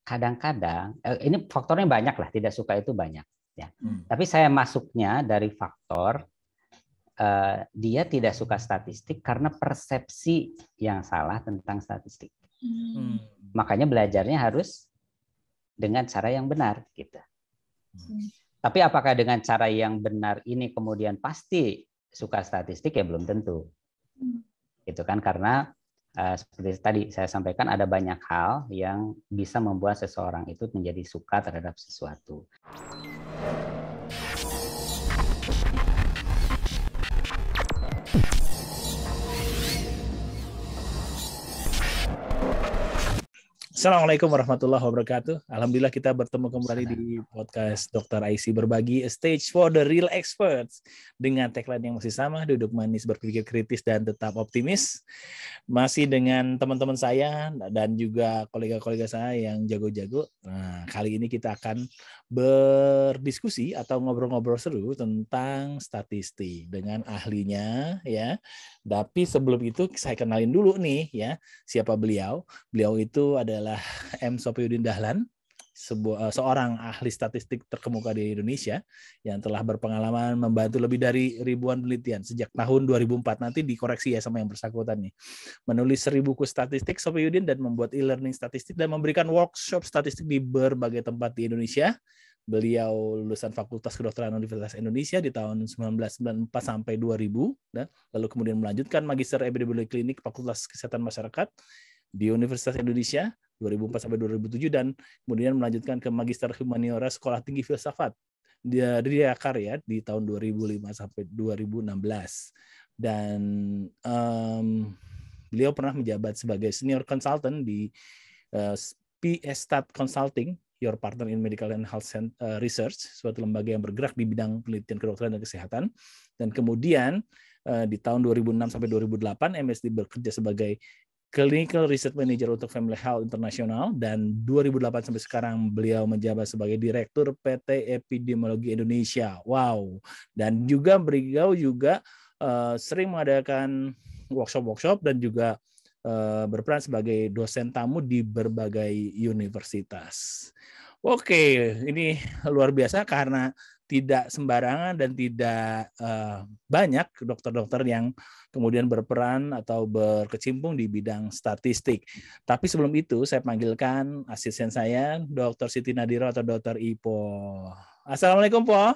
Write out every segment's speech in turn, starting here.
kadang-kadang ini faktornya banyak lah, tidak suka itu banyak ya. Tapi saya masuknya dari faktor dia tidak suka statistik karena persepsi yang salah tentang statistik. Makanya belajarnya harus dengan cara yang benar gitu. Tapi apakah dengan cara yang benar ini kemudian pasti suka statistik, ya belum tentu. Gitu kan, karena seperti tadi saya sampaikan ada banyak hal yang bisa membuat seseorang itu menjadi suka terhadap sesuatu. Assalamualaikum warahmatullahi wabarakatuh. Alhamdulillah kita bertemu kembali di podcast Dr. IC Berbagi, A Stage for the Real Experts. Dengan tagline yang masih sama, duduk manis, berpikir kritis, dan tetap optimis. Masih dengan teman-teman saya dan juga kolega-kolega saya yang jago-jago. Nah, kali ini kita akan berdiskusi atau ngobrol-ngobrol seru tentang statistik dengan ahlinya ya. Tapi sebelum itu saya kenalin dulu nih ya, siapa beliau. Beliau itu adalah M. Sofiyuddin Dahlan, seorang ahli statistik terkemuka di Indonesia yang telah berpengalaman membantu lebih dari ribuan penelitian sejak tahun 2004. Nanti dikoreksi ya sama yang bersangkutan nih. Menulis 1000 buku statistik Sofiyuddin dan membuat e-learning statistik dan memberikan workshop statistik di berbagai tempat di Indonesia. Beliau lulusan Fakultas Kedokteran Universitas Indonesia di tahun 1994 sampai 2000, lalu kemudian melanjutkan Magister Epidemiologi Klinik Fakultas Kesehatan Masyarakat di Universitas Indonesia 2004 sampai 2007 dan kemudian melanjutkan ke Magister Humaniora Sekolah Tinggi Filsafat di Karya di tahun 2005 sampai 2016. Dan beliau pernah menjabat sebagai senior consultant di PS Stat Consulting, Your Partner in Medical and Health Research, suatu lembaga yang bergerak di bidang penelitian kedokteran dan kesehatan. Dan kemudian di tahun 2006 sampai 2008 MSD bekerja sebagai Clinical Research Manager untuk Family Health International, dan 2008 sampai sekarang beliau menjabat sebagai Direktur PT Epidemiologi Indonesia. Wow. Dan juga beliau juga sering mengadakan workshop-workshop dan juga berperan sebagai dosen tamu di berbagai universitas. Oke, ini luar biasa karena tidak sembarangan dan tidak banyak dokter-dokter yang kemudian berperan atau berkecimpung di bidang statistik. Tapi sebelum itu saya panggilkan asisten saya, Dr. Siti Nadira atau Dr. Ipo. Assalamualaikum, Po.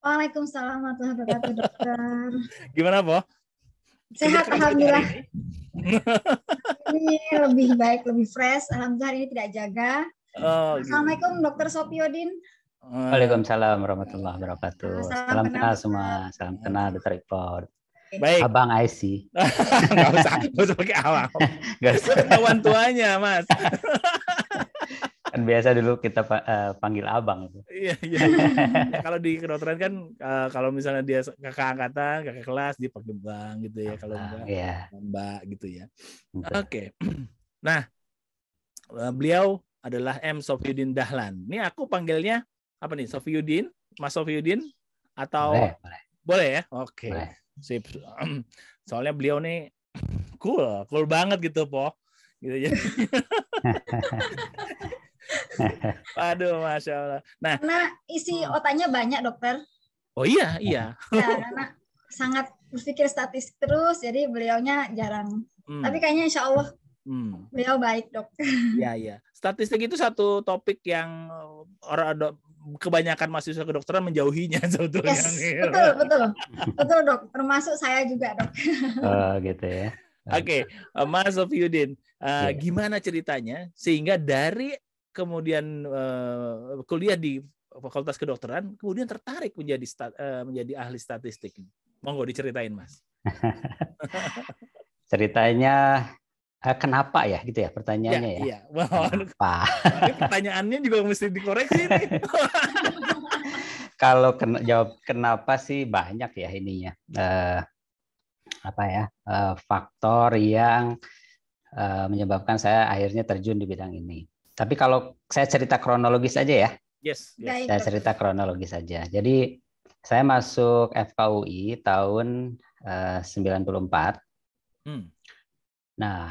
Waalaikumsalam warahmatullahi wabarakatuh, dokter. Gimana, Po? Sehat, alhamdulillah. Ini lebih baik, lebih fresh. Alhamdulillah hari ini tidak jaga. Assalamualaikum, Dr. Sofiyuddin. Waalaikumsalam warahmatullahi wabarakatuh. Salam kenal semua. Salam kenal Dr. Ipo. Baik. Abang IC. Nggak usah pakai awal. Nggak usah ketahuan tuanya, Mas. Kan biasa dulu kita panggil abang. Iya. Kalau di kedokteran kan kalau misalnya dia kakak angkatan, kakak kelas, dia pakai bang gitu ya. Kalau enggak, mbak gitu ya. Oke. Nah, beliau adalah M. Sofiyuddin Dahlan. Ini aku panggilnya apa nih? Sofiyuddin, Mas Sofiyuddin atau boleh ya? Oke. Boleh. Sip. Soalnya beliau nih cool banget gitu, Po. Gitu ya. Aduh, Masya Allah. Nah, karena isi otaknya banyak, dokter. Oh iya. Ya, karena sangat berpikir statistik terus, jadi beliaunya jarang. Tapi kayaknya insya Allah beliau baik, dok. Iya. Statistik itu satu topik yang kebanyakan mahasiswa kedokteran menjauhinya sebetulnya. Yes, betul, dok. Termasuk saya juga, dok. Gitu ya. Oke, Mas Sofiyuddin, gimana ceritanya sehingga dari kemudian kuliah di Fakultas Kedokteran kemudian tertarik menjadi ahli statistik? Monggo diceritain, Mas. Ceritanya kenapa ya gitu ya pertanyaannya ya? Iya. Kenapa? Ini pertanyaannya juga mesti dikoreksi nih. Kalau jawab kenapa sih banyak ya ininya. Faktor yang menyebabkan saya akhirnya terjun di bidang ini. Tapi kalau saya cerita kronologis aja ya. Yes. Saya cerita kronologis saja. Jadi saya masuk FKUI tahun 94. Nah,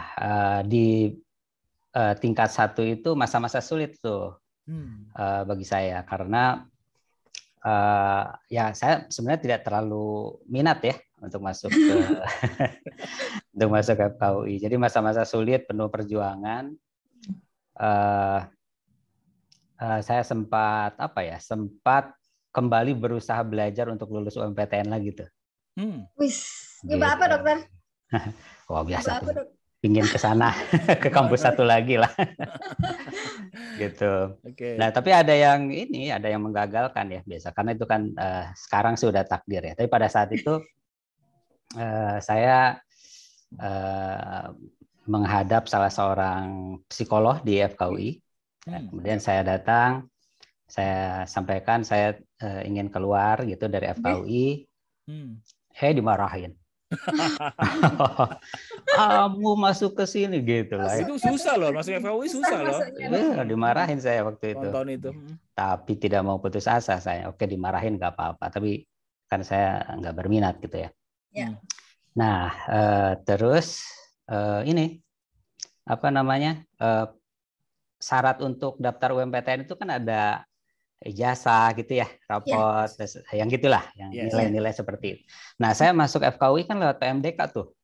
di tingkat 1 itu masa-masa sulit tuh bagi saya karena ya saya sebenarnya tidak terlalu minat ya untuk masuk ke untuk masuk ke FKUI. Jadi masa-masa sulit penuh perjuangan. Saya sempat kembali berusaha belajar untuk lulus UMPTN lagi tuh. Wis, nyoba apa dokter? Wah biasa tuh. Pingin ke sana ke kampus satu lagi lah. Gitu. Nah, tapi ada yang menggagalkan ya biasa karena itu kan sekarang sudah takdir ya. Tapi pada saat itu saya menghadap salah seorang psikolog di FKUI. Kemudian saya datang, saya sampaikan saya ingin keluar gitu dari FKUI. Dimarahin. Kamu masuk ke sini gitu lah. Itu susah loh, masuk FKUI susah loh. Dimarahin saya waktu itu. Tahun itu. Tapi tidak mau putus asa saya. Oke, dimarahin nggak apa-apa. Tapi kan saya nggak berminat gitu ya. Nah, terus ini apa namanya? Syarat untuk daftar UMPTN itu kan ada ijazah gitu ya, raport, yang gitulah, yang nilai-nilai seperti itu. Nah, saya masuk FKUI kan lewat PMDK tuh.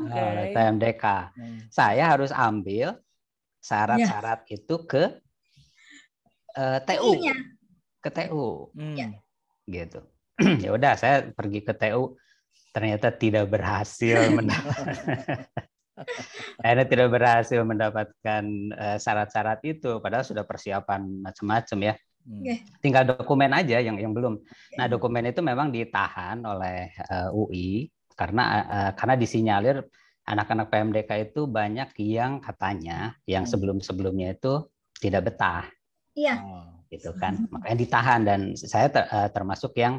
Lewat PMDK. Saya harus ambil syarat-syarat itu ke TU, ke TU, gitu. Ya udah, saya pergi ke TU, ternyata tidak berhasil akhirnya tidak berhasil mendapatkan syarat-syarat itu, padahal sudah persiapan macam-macam ya. Tinggal dokumen aja yang belum. Nah, dokumen itu memang ditahan oleh UI karena disinyalir anak-anak PMDK itu banyak yang katanya yang sebelum-sebelumnya itu tidak betah. Gitu kan. Makanya ditahan dan saya termasuk yang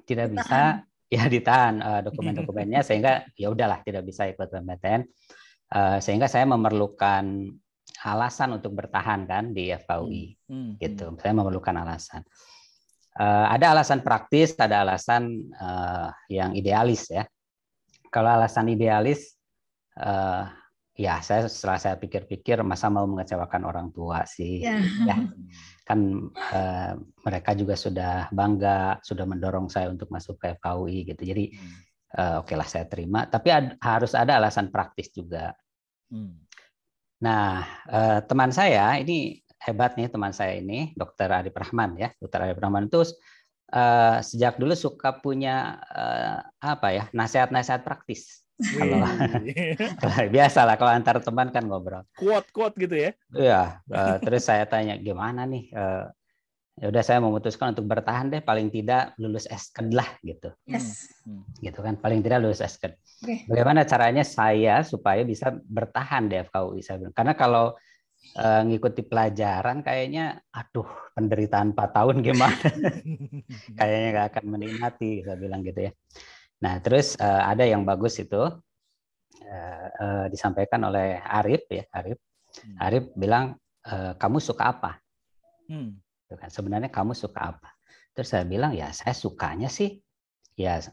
tidak bisa ditahan dokumen-dokumennya sehingga ya udahlah tidak bisa ikut PMPTN. Sehingga saya memerlukan alasan untuk bertahan kan di FKUI gitu. Saya memerlukan alasan. Ada alasan praktis, ada alasan yang idealis ya. Kalau alasan idealis ya setelah saya pikir-pikir masa mau mengecewakan orang tua sih ya. Kan mereka juga sudah bangga, sudah mendorong saya untuk masuk ke FKUI gitu. Jadi oke lah saya terima, tapi harus ada alasan praktis juga. Nah, teman saya ini hebat nih, teman saya ini Dr. Arif Rahman ya. Dr. Arif Rahman itu sejak dulu suka punya nasihat-nasihat praktis. Kalau biasalah kalau antar teman kan ngobrol. Quote gitu ya? Iya. Terus saya tanya gimana nih? Ya udah saya memutuskan untuk bertahan deh, paling tidak lulus S-Ked lah gitu. Gitu kan, paling tidak lulus S-Ked. Bagaimana caranya saya supaya bisa bertahan di FKUI? Saya bilang. Karena kalau ngikuti pelajaran kayaknya, penderitaan 4 tahun gimana? Kayaknya nggak akan menikmati, saya bilang gitu ya. Nah, terus ada yang bagus itu disampaikan oleh Arif ya, Arif bilang kamu suka apa? Sebenarnya kamu suka apa? Terus saya bilang ya saya sukanya sih ya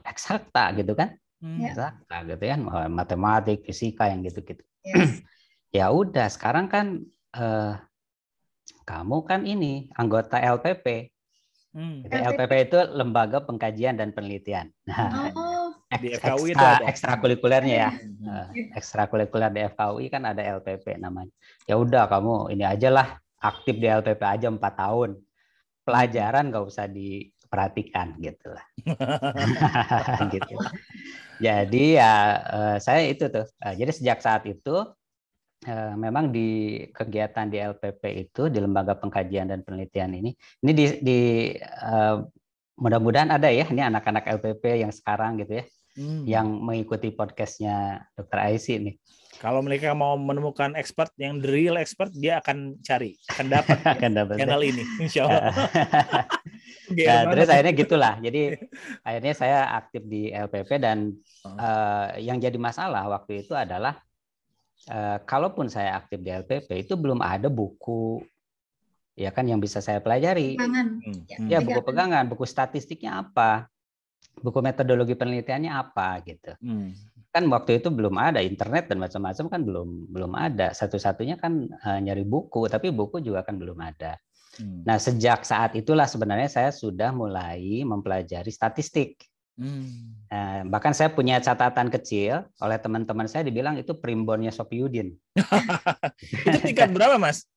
eksakta gitu kan, eksakta gitu kan, matematik, fisika yang gitu-gitu. Ya udah sekarang kan kamu kan ini anggota LPP. LPP itu Lembaga Pengkajian dan Penelitian. Nah, ekstrakurikulernya ya. Ekstrakurikuler di FKUI kan ada LPP namanya. Ya udah kamu ini aja lah, aktif di LPP aja 4 tahun. Pelajaran nggak usah diperhatikan gitu lah. Gitu. Jadi ya saya itu tuh. Jadi sejak saat itu memang di kegiatan di LPP itu, di Lembaga Pengkajian dan Penelitian ini mudah-mudahan ada ya, ini anak-anak LPP yang sekarang gitu ya, yang mengikuti podcastnya Dr. Aisy ini. Kalau mereka mau menemukan expert yang the real expert, dia akan dapat channel ini, insya Allah. Terus akhirnya gitulah. Jadi akhirnya saya aktif di LPP dan yang jadi masalah waktu itu adalah kalaupun saya aktif di LPP itu belum ada buku ya kan yang bisa saya pelajari. Ya buku pegangan, buku statistiknya apa, buku metodologi penelitiannya apa gitu. kan waktu itu belum ada internet dan macam-macam kan belum ada. Satu-satunya kan nyari buku, tapi buku juga kan belum ada. Nah, sejak saat itulah sebenarnya saya sudah mulai mempelajari statistik. Bahkan saya punya catatan kecil, oleh teman-teman saya dibilang itu primbonnya Sophiuddin. Itu tingkat berapa, Mas?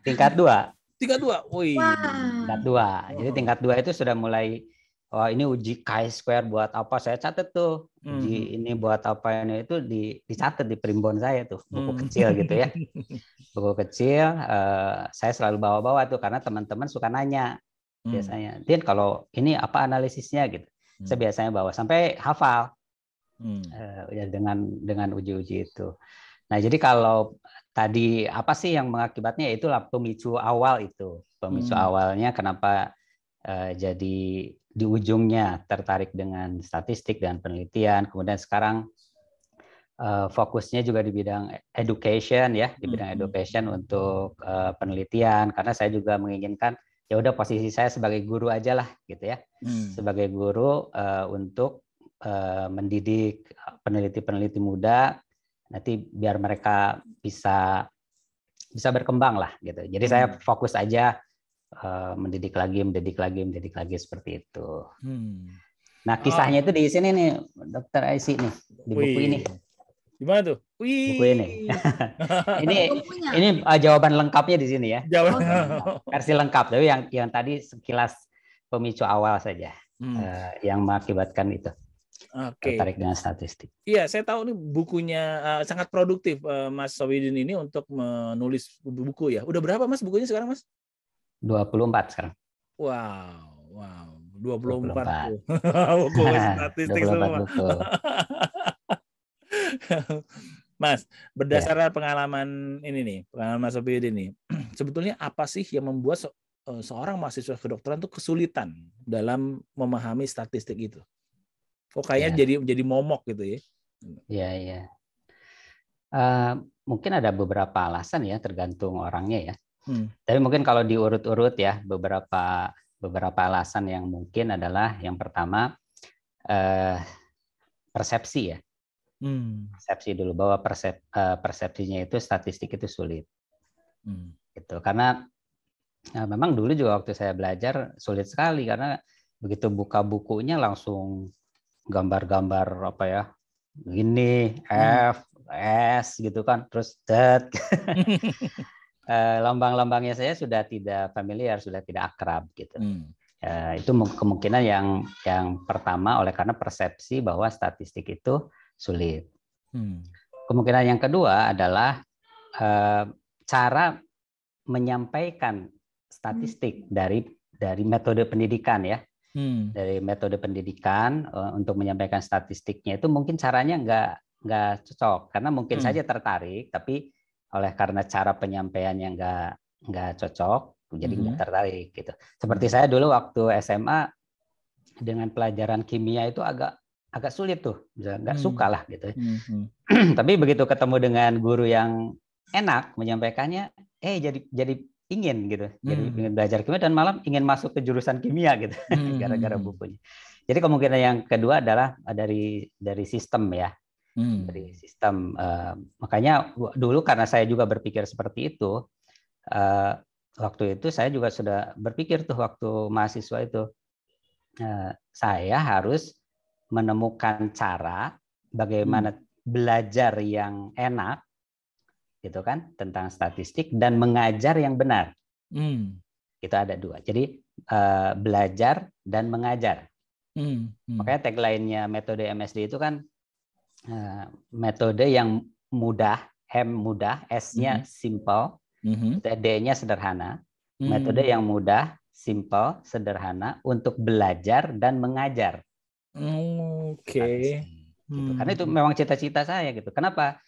Tingkat 2. Tingkat 2. Wih. Tingkat 2. Jadi tingkat 2 itu sudah mulai, oh ini uji chi-square buat apa, saya catat tuh. Uji ini buat apa, ini itu dicatat di primbon saya tuh, buku kecil gitu ya. Buku kecil saya selalu bawa-bawa tuh karena teman-teman suka nanya biasanya, Din kalau ini apa analisisnya gitu. Saya biasanya bawa sampai hafal ya dengan uji-uji itu. Nah, jadi kalau tadi apa sih yang mengakibatnya, itulah pemicu awal itu. Pemicu awalnya kenapa jadi di ujungnya tertarik dengan statistik dan penelitian. Kemudian sekarang fokusnya juga di bidang education ya, di bidang education untuk penelitian, karena saya juga menginginkan ya udah posisi saya sebagai guru aja lah gitu ya. Sebagai guru untuk mendidik peneliti-peneliti muda, nanti biar mereka bisa berkembang lah gitu. Jadi saya fokus aja mendidik lagi seperti itu. Nah, kisahnya itu di sini nih, Dr. Aisy nih, di buku ini. Gimana tuh? Buku ini. ini jawaban lengkapnya di sini ya. Versi lengkap, tapi yang tadi sekilas pemicu awal saja yang mengakibatkan itu. Tertarik dengan statistik. Iya, saya tahu nih bukunya sangat produktif Mas Sophiuddin ini untuk menulis buku ya. Udah berapa Mas bukunya sekarang, Mas? 24 sekarang. Wow. 24 tuh. Buku statistik semua. Buku. Mas, berdasarkan pengalaman ini nih, pengalaman Mas Sophiuddin ini, sebetulnya apa sih yang membuat seorang mahasiswa kedokteran tuh kesulitan dalam memahami statistik itu? Kok kayaknya jadi momok gitu ya? Iya. Mungkin ada beberapa alasan ya, tergantung orangnya ya. Tapi mungkin kalau diurut-urut ya, beberapa alasan yang mungkin adalah yang pertama persepsi ya. Persepsi dulu, bahwa persepsinya itu statistik itu sulit. Gitu. Karena memang dulu juga waktu saya belajar sulit sekali, karena begitu buka bukunya langsung gambar-gambar apa ya, gini F, S gitu kan, terus Z. Lambang-lambangnya saya sudah tidak familiar, sudah tidak akrab gitu. Itu kemungkinan yang pertama, oleh karena persepsi bahwa statistik itu sulit. Kemungkinan yang kedua adalah cara menyampaikan statistik dari metode pendidikan ya. Dari metode pendidikan untuk menyampaikan statistiknya itu mungkin caranya nggak cocok, karena mungkin saja tertarik, tapi oleh karena cara penyampaiannya nggak cocok, jadi nggak tertarik gitu. Seperti saya dulu waktu SMA dengan pelajaran kimia itu agak sulit tuh, nggak suka lah gitu. Tapi begitu ketemu dengan guru yang enak menyampaikannya, jadi ingin gitu, jadi ingin belajar kimia dan malam ingin masuk ke jurusan kimia gitu, gara-gara bukunya. Jadi kemungkinan yang kedua adalah dari sistem ya, dari sistem. Makanya dulu karena saya juga berpikir seperti itu, waktu itu saya juga sudah berpikir tuh waktu mahasiswa itu, saya harus menemukan cara bagaimana belajar yang enak gitu kan tentang statistik dan mengajar yang benar. Itu ada dua. Jadi belajar dan mengajar. Makanya tagline-nya metode MSD itu kan metode yang mudah, mudah, S-nya simple, D-nya sederhana. Metode yang mudah, simple, sederhana untuk belajar dan mengajar. Oke. Gitu. Karena itu memang cita-cita saya gitu. Kenapa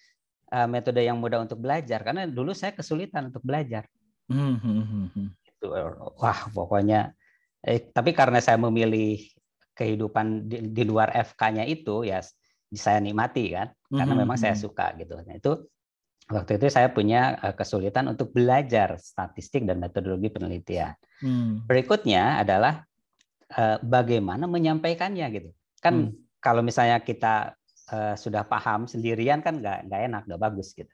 metode yang mudah untuk belajar? Karena dulu saya kesulitan untuk belajar. Gitu. Wah, pokoknya. Tapi karena saya memilih kehidupan di luar FK-nya itu, ya saya nikmati kan. Karena memang saya suka gitu. Nah, itu waktu itu saya punya kesulitan untuk belajar statistik dan metodologi penelitian. Berikutnya adalah bagaimana menyampaikannya gitu. Kan kalau misalnya kita sudah paham sendirian kan nggak enak, nggak bagus gitu.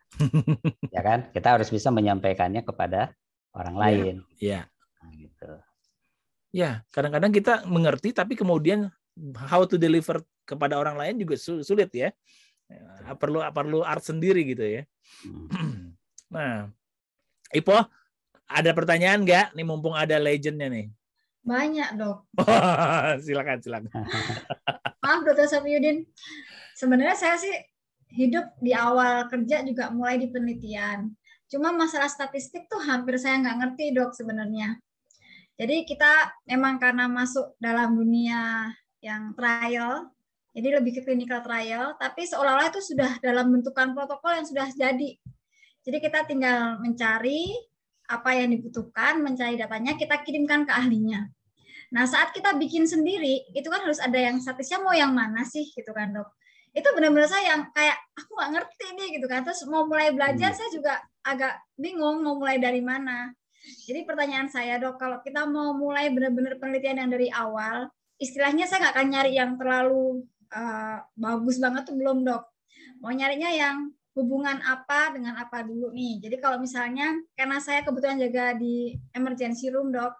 Ya kan? Kita harus bisa menyampaikannya kepada orang lain. Iya. Nah, gitu. Ya, kadang-kadang kita mengerti tapi kemudian how to deliver kepada orang lain juga sulit ya. Perlu art sendiri gitu ya. Nah, Ipo, ada pertanyaan nggak? Nih mumpung ada legendnya nih. Banyak, Dok. Silakan. Maaf, Dr. Safiyudin. Sebenarnya saya sih hidup di awal kerja juga mulai di penelitian. Cuma masalah statistik tuh hampir saya nggak ngerti, Dok, sebenarnya. Jadi kita memang karena masuk dalam dunia yang trial, jadi lebih ke clinical trial, tapi seolah-olah itu sudah dalam bentukan protokol yang sudah jadi. Jadi kita tinggal mencari apa yang dibutuhkan, mencari datanya, kita kirimkan ke ahlinya. Nah, saat kita bikin sendiri, itu kan harus ada yang statisnya mau yang mana sih, gitu kan, Dok. Itu benar-benar saya yang kayak, aku nggak ngerti nih, gitu kan. Terus mau mulai belajar, saya juga agak bingung mau mulai dari mana. Jadi pertanyaan saya, Dok, kalau kita mau mulai benar-benar penelitian yang dari awal, istilahnya saya nggak akan nyari yang terlalu bagus banget tuh belum, Dok. Mau nyarinya yang hubungan apa dengan apa dulu nih. Jadi kalau misalnya, karena saya kebetulan jaga di emergency room, Dok,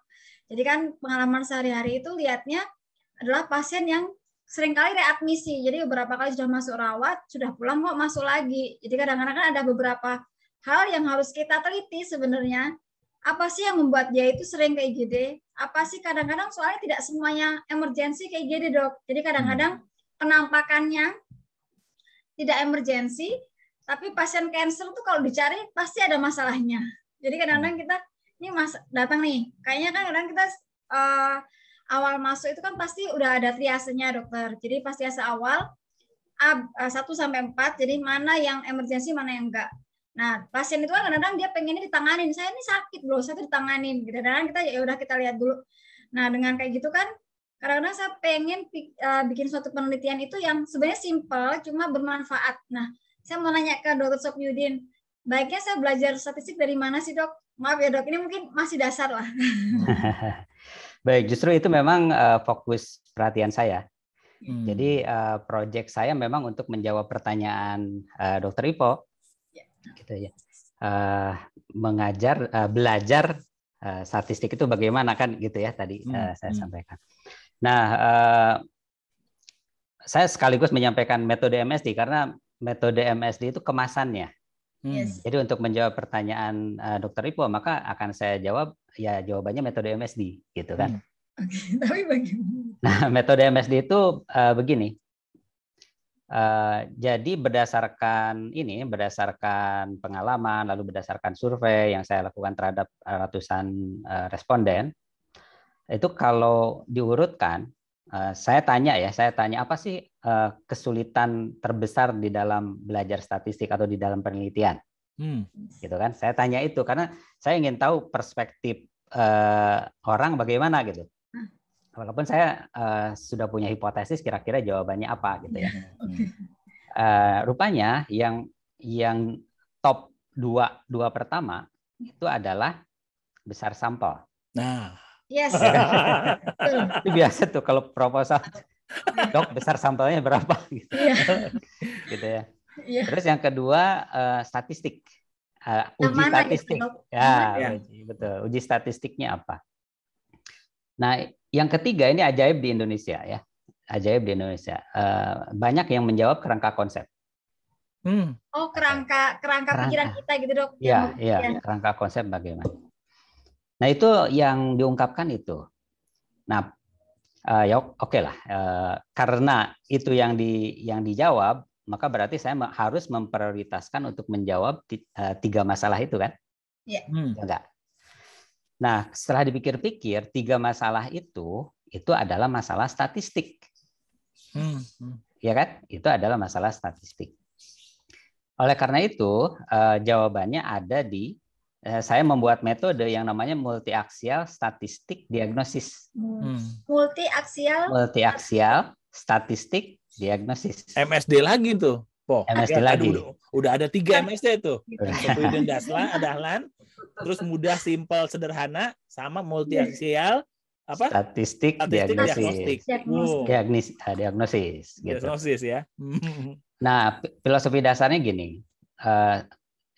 jadi kan pengalaman sehari-hari itu lihatnya adalah pasien yang seringkali readmisi. Jadi beberapa kali sudah masuk rawat, sudah pulang kok masuk lagi. Jadi kadang-kadang kan ada beberapa hal yang harus kita teliti sebenarnya. Apa sih yang membuat dia itu sering kayak IGD? Apa sih kadang-kadang soalnya tidak semuanya emergensi kayak IGD, Dok. Jadi kadang-kadang penampakannya tidak emergensi, tapi pasien cancer tuh kalau dicari pasti ada masalahnya. Jadi kadang-kadang kita ini datang nih, kayaknya kan kadang kita awal masuk itu kan pasti udah ada triasenya, dokter. Jadi pas triase awal 1 sampai 4, jadi mana yang emergensi, mana yang enggak. Nah, pasien itu kan kadang-kadang dia pengennya ditanganin. Saya ini sakit loh, saya tuh ditanganin. Gitu. Dan kita ya udah kita lihat dulu. Nah, dengan kayak gitu kan kadang-kadang saya pengen bikin suatu penelitian itu yang sebenarnya simpel, cuma bermanfaat. Nah, saya mau nanya ke Dr. Safiyudin, baiknya saya belajar statistik dari mana sih, Dok? Maaf ya, Dok, ini mungkin masih dasar lah. Baik, justru itu memang fokus perhatian saya. Jadi proyek saya memang untuk menjawab pertanyaan Dr. Ipo, gitu ya. Belajar statistik itu bagaimana kan, gitu ya tadi saya sampaikan. Nah, saya sekaligus menyampaikan metode MSD karena metode MSD itu kemasannya. Jadi untuk menjawab pertanyaan Dr. Ipo, maka akan saya jawab ya jawabannya metode MSD, gitu kan. Tapi bagaimana? Nah, metode MSD itu begini. Jadi berdasarkan pengalaman, lalu berdasarkan survei yang saya lakukan terhadap ratusan responden, itu kalau diurutkan, saya tanya apa sih kesulitan terbesar di dalam belajar statistik atau di dalam penelitian, gitu kan? Saya tanya itu karena saya ingin tahu perspektif orang bagaimana gitu. Walaupun saya sudah punya hipotesis kira-kira jawabannya apa gitu ya. Rupanya yang top dua pertama itu adalah besar sampel. Nah, yes. Itu biasa tuh kalau proposal, Dok, besar sampelnya berapa gitu. Gitu ya. Terus yang kedua statistik. Uji statistik. Betul. Uji statistiknya apa? Nah, yang ketiga ini ajaib di Indonesia ya. Ajaib di Indonesia. Banyak yang menjawab kerangka konsep. Oh, kerangka pikiran kita gitu, Dok. Iya, kerangka konsep bagaimana. Nah, itu yang diungkapkan itu. Nah, ya oke lah. Karena itu yang dijawab, maka berarti saya harus memprioritaskan untuk menjawab 3 masalah itu kan? Iya. Enggak. Nah, setelah dipikir-pikir, 3 masalah itu adalah masalah statistik. Ya kan? Itu adalah masalah statistik. Oleh karena itu, jawabannya ada di saya membuat metode yang namanya multi-aksial statistik diagnosis. Multi-aksial statistik diagnosis. MSD lagi tuh. MSD lagi. Udah ada 3 MSD tuh. Safiyudin Dahlan, terus mudah, simpel, sederhana, sama multi-aksial apa? Statistik diagnosis. Diagnosis. Diagnosis gitu. Diagnosis ya. Nah, filosofi dasarnya gini,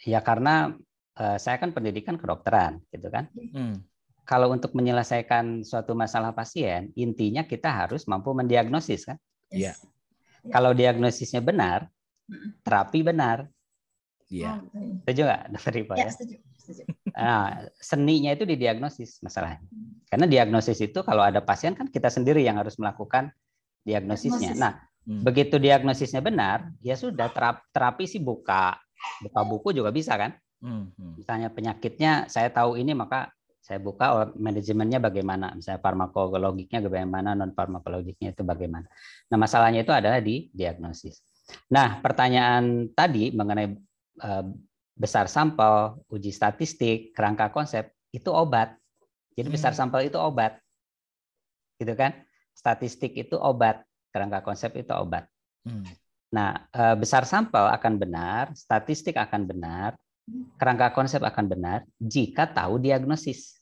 ya karena saya kan pendidikan kedokteran, gitu kan. Kalau untuk menyelesaikan suatu masalah pasien, intinya kita harus mampu mendiagnosis, kan. Iya. Kalau diagnosisnya benar, terapi benar. Iya. Setuju nggak, Dokter Ipo? Ya, setuju. Nah, seninya itu di diagnosis masalahnya. Karena diagnosis itu kalau ada pasien kan kita sendiri yang harus melakukan diagnosisnya. Nah, begitu diagnosisnya benar, ya sudah terapi sih buka buku juga bisa, kan? Misalnya penyakitnya saya tahu ini, maka saya buka manajemennya bagaimana, misalnya farmakologiknya bagaimana, non farmakologiknya itu bagaimana. Nah, masalahnya itu adalah di diagnosis. Nah, pertanyaan tadi mengenai besar sampel, uji statistik, kerangka konsep itu obat. Jadi besar sampel itu obat, gitu kan? Statistik itu obat, kerangka konsep itu obat. Nah, besar sampel akan benar, statistik akan benar, kerangka konsep akan benar jika tahu diagnosis.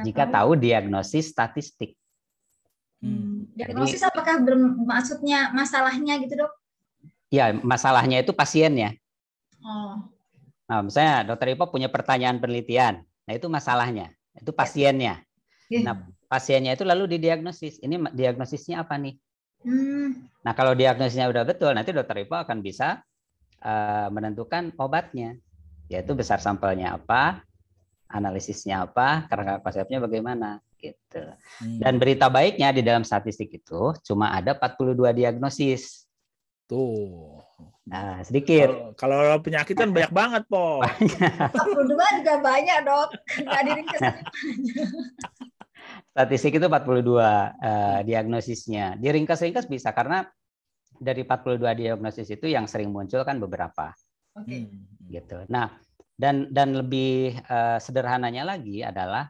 Jika tahu diagnosis statistik. Diagnosis apakah bermaksudnya masalahnya gitu, Dok? Ya, masalahnya itu pasiennya. Oh. Nah, misalnya Dokter Ipo punya pertanyaan penelitian. Nah, itu masalahnya. Itu pasiennya. Nah, pasiennya itu lalu didiagnosis. Ini diagnosisnya apa nih? Nah, kalau diagnosisnya udah betul, nanti Dokter Ipo akan bisa menentukan obatnya. Yaitu besar sampelnya apa, analisisnya apa, kerangka konsepnya bagaimana. Gitu. Dan berita baiknya di dalam statistik itu cuma ada 42 diagnosis. Tuh. Nah, sedikit. Kalau penyakit kan banyak banget, Po. 42 juga banyak, Dok. Nggak diringkas. Statistik itu 42 diagnosisnya. Diringkas-ringkas bisa karena dari 42 diagnosis itu yang sering muncul kan beberapa. Gitu. Nah, dan lebih sederhananya lagi adalah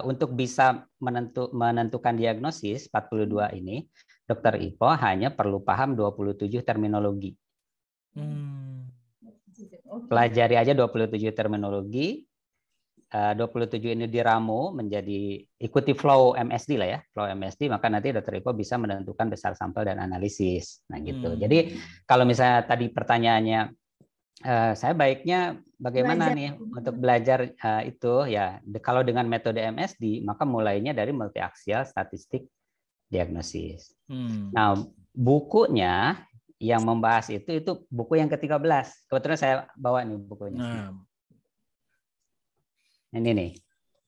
untuk bisa menentukan diagnosis 42 ini, Dokter Ipo hanya perlu paham 27 terminologi. Pelajari aja 27 terminologi. 27 ini diramu menjadi ikuti flow MSD lah ya, flow MSD, maka nanti Dokter Ipo bisa menentukan besar sampel dan analisis. Nah, gitu. Jadi kalau misalnya tadi pertanyaannya saya baiknya bagaimana nih untuk belajar itu ya, kalau dengan metode MSD maka mulainya dari multiaksial statistik diagnosis. Nah, bukunya yang membahas itu buku yang ke-13. Kebetulan saya bawa nih bukunya. Ini nih.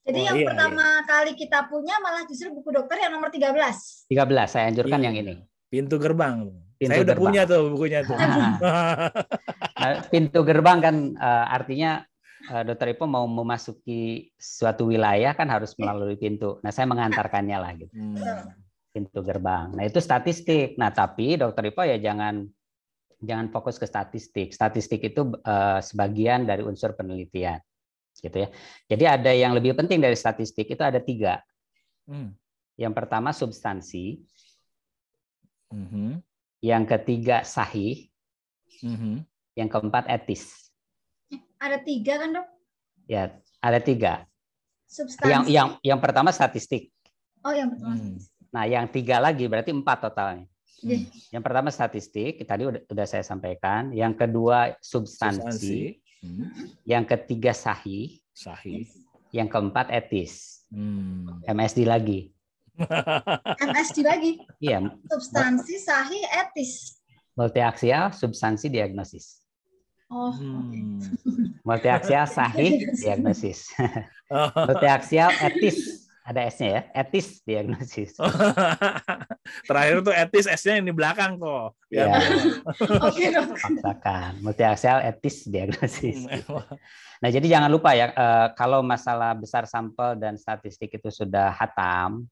Jadi yang pertama kali kita punya malah justru buku dokter yang nomor 13. 13, saya anjurkan yang ini. Pintu Gerbang. Saya udah punya tuh bukunya tuh. Nah, pintu gerbang kan artinya Dokter Ipo mau memasuki suatu wilayah kan harus melalui pintu. Nah, saya mengantarkannya lah gitu. Pintu gerbang. Nah, itu statistik. Nah, tapi Dokter Ipo ya jangan fokus ke statistik. Statistik itu sebagian dari unsur penelitian. Gitu ya. Jadi ada yang lebih penting dari statistik, itu ada 3. Yang pertama substansi, yang ketiga sahih, yang keempat etis. Ada 3 kan, Dok? Ya, ada 3. Substansi. Yang pertama statistik. Oh, yang pertama. Nah, yang 3 lagi berarti 4 totalnya. Yang pertama statistik, tadi udah saya sampaikan. Yang kedua substansi. Yang ketiga sahih. Yang keempat etis. MSD lagi. MSD lagi. Iya. Substansi, sahih, etis. Multiaksial, substansi, diagnosis. Oh. Multiaksial, sahih, diagnosis. Multiaksial, etis. Ada S-nya ya, etis diagnosis. Terakhir tuh etis S-nya yang di belakang tuh. Ya. Oke, paksakan. Multiaksial, etis diagnosis. Gitu. Nah, jadi jangan lupa ya, kalau masalah besar sampel dan statistik itu sudah hatam,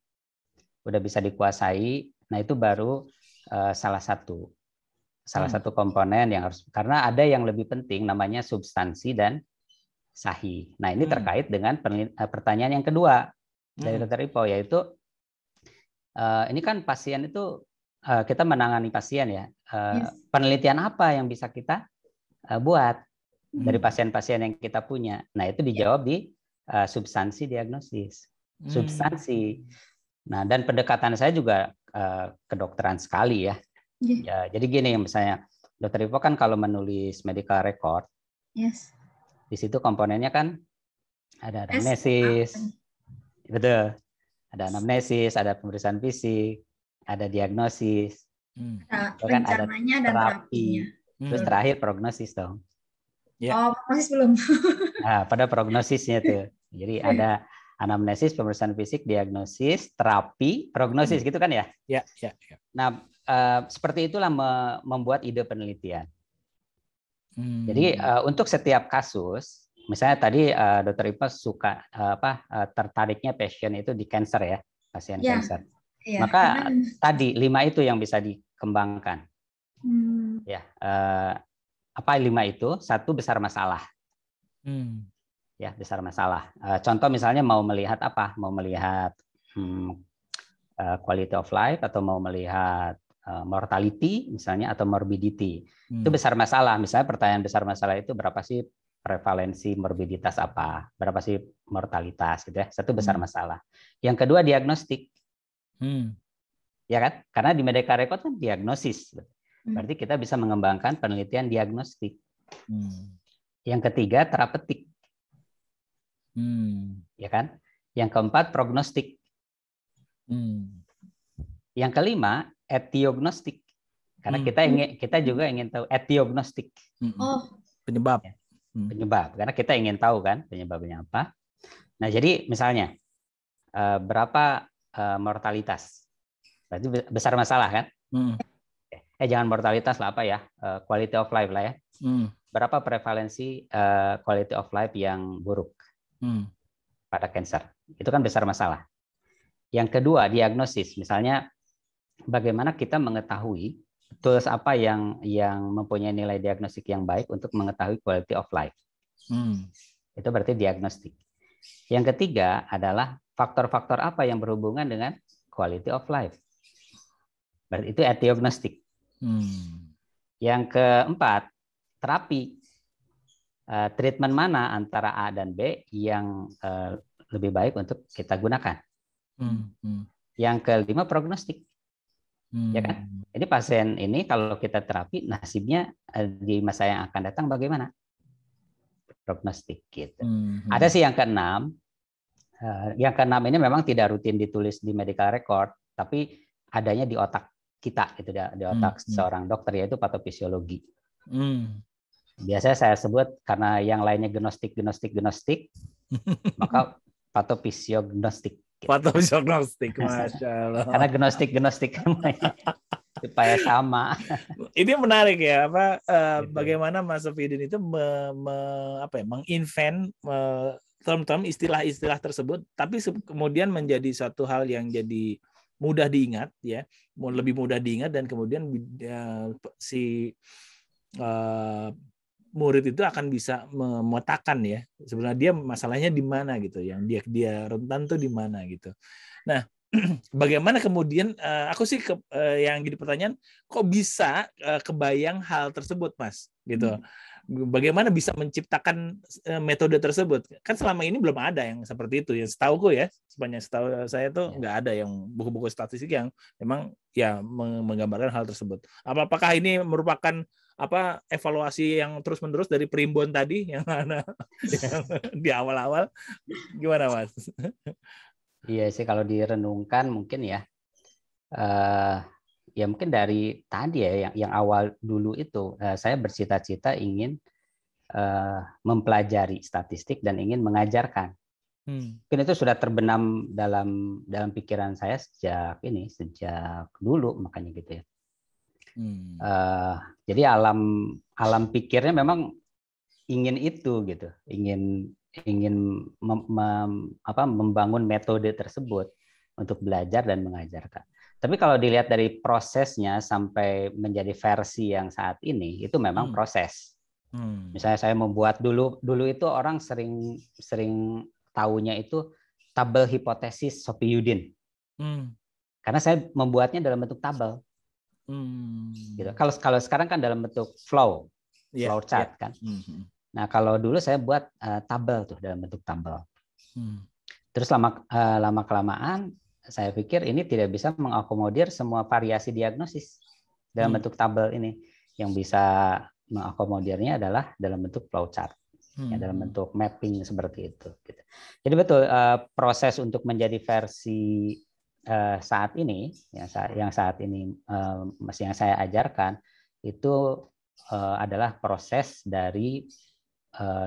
udah bisa dikuasai, nah itu baru salah satu komponen yang harus, karena ada yang lebih penting namanya substansi dan sahih. Nah, ini terkait dengan pertanyaan yang kedua dari Dokter Ipo, yaitu ini kan pasien itu kita menangani pasien ya. Penelitian apa yang bisa kita buat dari pasien-pasien yang kita punya? Nah, itu dijawab di substansi diagnosis. Substansi. Nah, dan pendekatan saya juga kedokteran sekali ya. Ya, jadi gini misalnya Dokter Ivo kan kalau menulis medical record, Yes. di situ komponennya kan ada anamnesis, betul, ada anamnesis, ada pemeriksaan fisik, ada diagnosis, kan ada rencananya dan terapinya. Terus terakhir prognosis dong. Oh, prognosis belum. Nah, pada prognosisnya tuh. Jadi ada anamnesis, pemeriksaan fisik, diagnosis, terapi, prognosis gitu kan ya? Ya. Nah, seperti itulah membuat ide penelitian. Jadi untuk setiap kasus, misalnya tadi Dokter Ipa suka tertariknya passion itu di cancer ya, pasien cancer. Ya, maka tadi 5 itu yang bisa dikembangkan. Ya, apa 5 itu? 1, besar masalah. Ya, besar masalah. Contoh misalnya mau melihat apa? Mau melihat quality of life atau mau melihat mortality misalnya atau morbidity. Itu besar masalah. Misalnya pertanyaan besar masalah itu berapa sih prevalensi morbiditas apa? Berapa sih mortalitas gitu ya. Satu besar masalah. Yang kedua diagnostik. Ya kan? Karena di medical record kan diagnosis. Berarti kita bisa mengembangkan penelitian diagnostik. Yang ketiga terapeutik. Ya kan? Yang keempat prognostik. Yang kelima etiognostik. Karena kita juga ingin tahu etiognostik. Penyebab. Penyebab. Karena kita ingin tahu kan penyebabnya apa. Nah, jadi misalnya berapa mortalitas? Berarti besar masalah kan? Jangan mortalitas lah, apa ya? Quality of life lah ya. Berapa prevalensi quality of life yang buruk pada cancer? Itu kan besar masalah. Yang kedua, diagnosis. Misalnya bagaimana kita mengetahui tools apa yang mempunyai nilai diagnostik yang baik untuk mengetahui quality of life. Itu berarti diagnostik. Yang ketiga adalah faktor-faktor apa yang berhubungan dengan quality of life. Berarti itu etiognostik. Yang keempat, terapi. Treatment mana antara A dan B yang lebih baik untuk kita gunakan. Yang kelima, prognostik. Ya kan? Jadi pasien ini kalau kita terapi, nasibnya di masa yang akan datang bagaimana? Prognostik gitu. Ada sih yang keenam. Yang keenam ini memang tidak rutin ditulis di medical record, tapi adanya di otak kita, gitu, di otak seorang dokter, yaitu patofisiologi. Biasanya saya sebut karena yang lainnya gnostik, maka patofisiognostik. Patofisiognostik, Masya Allah. Karena gnostik supaya sama. Ini menarik ya, bagaimana Mas Sofidin itu menginvent term-term istilah-istilah tersebut, tapi kemudian menjadi suatu hal yang jadi mudah diingat ya, lebih mudah diingat, dan kemudian si murid itu akan bisa memetakan ya sebenarnya dia masalahnya di mana gitu, yang dia rentan tuh di mana gitu. Nah, bagaimana kemudian aku sih yang jadi pertanyaan, kok bisa kebayang hal tersebut, Mas, gitu. Bagaimana bisa menciptakan metode tersebut? Kan selama ini belum ada yang seperti itu ya, setauku ya, sepanjang setahu saya tuh nggak ada yang buku-buku statistik yang memang ya menggambarkan hal tersebut. Apakah ini merupakan evaluasi yang terus-menerus dari Primbon tadi yang di awal-awal, gimana Mas? Iya sih, kalau direnungkan mungkin ya, ya mungkin dari tadi ya yang awal dulu itu saya bercita-cita ingin mempelajari statistik dan ingin mengajarkan. Mungkin itu sudah terbenam dalam pikiran saya sejak dulu, makanya gitu ya. Jadi alam pikirnya memang ingin itu gitu, ingin membangun metode tersebut untuk belajar dan mengajarkan. Tapi kalau dilihat dari prosesnya sampai menjadi versi yang saat ini, itu memang proses. Misalnya saya membuat dulu itu orang sering taunya itu tabel hipotesis Sophie-Udin. Karena saya membuatnya dalam bentuk tabel. Gitu. Kalau sekarang kan dalam bentuk flow chart kan. Nah, kalau dulu saya buat tabel tuh dalam bentuk tabel. Terus lama kelamaan saya pikir ini tidak bisa mengakomodir semua variasi diagnosis. dalam bentuk tabel ini. Yang bisa mengakomodirnya adalah dalam bentuk flowchart, ya, dalam bentuk mapping seperti itu. Gitu. Jadi betul proses untuk menjadi versi saat ini, yang saat ini yang saya ajarkan itu adalah proses dari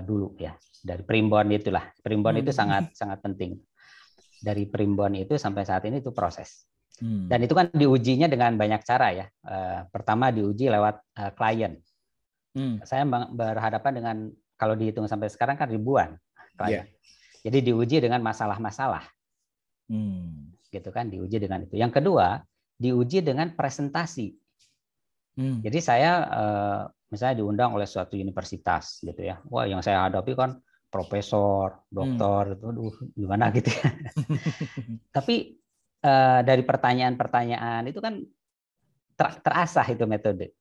dulu ya, dari primbon itulah. Primbon itu sangat penting. Dari primbon itu sampai saat ini itu proses. Dan itu kan diujinya dengan banyak cara ya. Pertama diuji lewat klien. Saya berhadapan dengan, kalau dihitung sampai sekarang kan ribuan klien. Jadi diuji dengan masalah-masalah. Gitu kan, diuji dengan itu. Yang kedua, diuji dengan presentasi. Jadi saya misalnya diundang oleh suatu universitas gitu ya. Wah, yang saya hadapi kan profesor, doktor, itu gimana gitu ya. Tapi dari pertanyaan-pertanyaan itu kan terasah itu metode.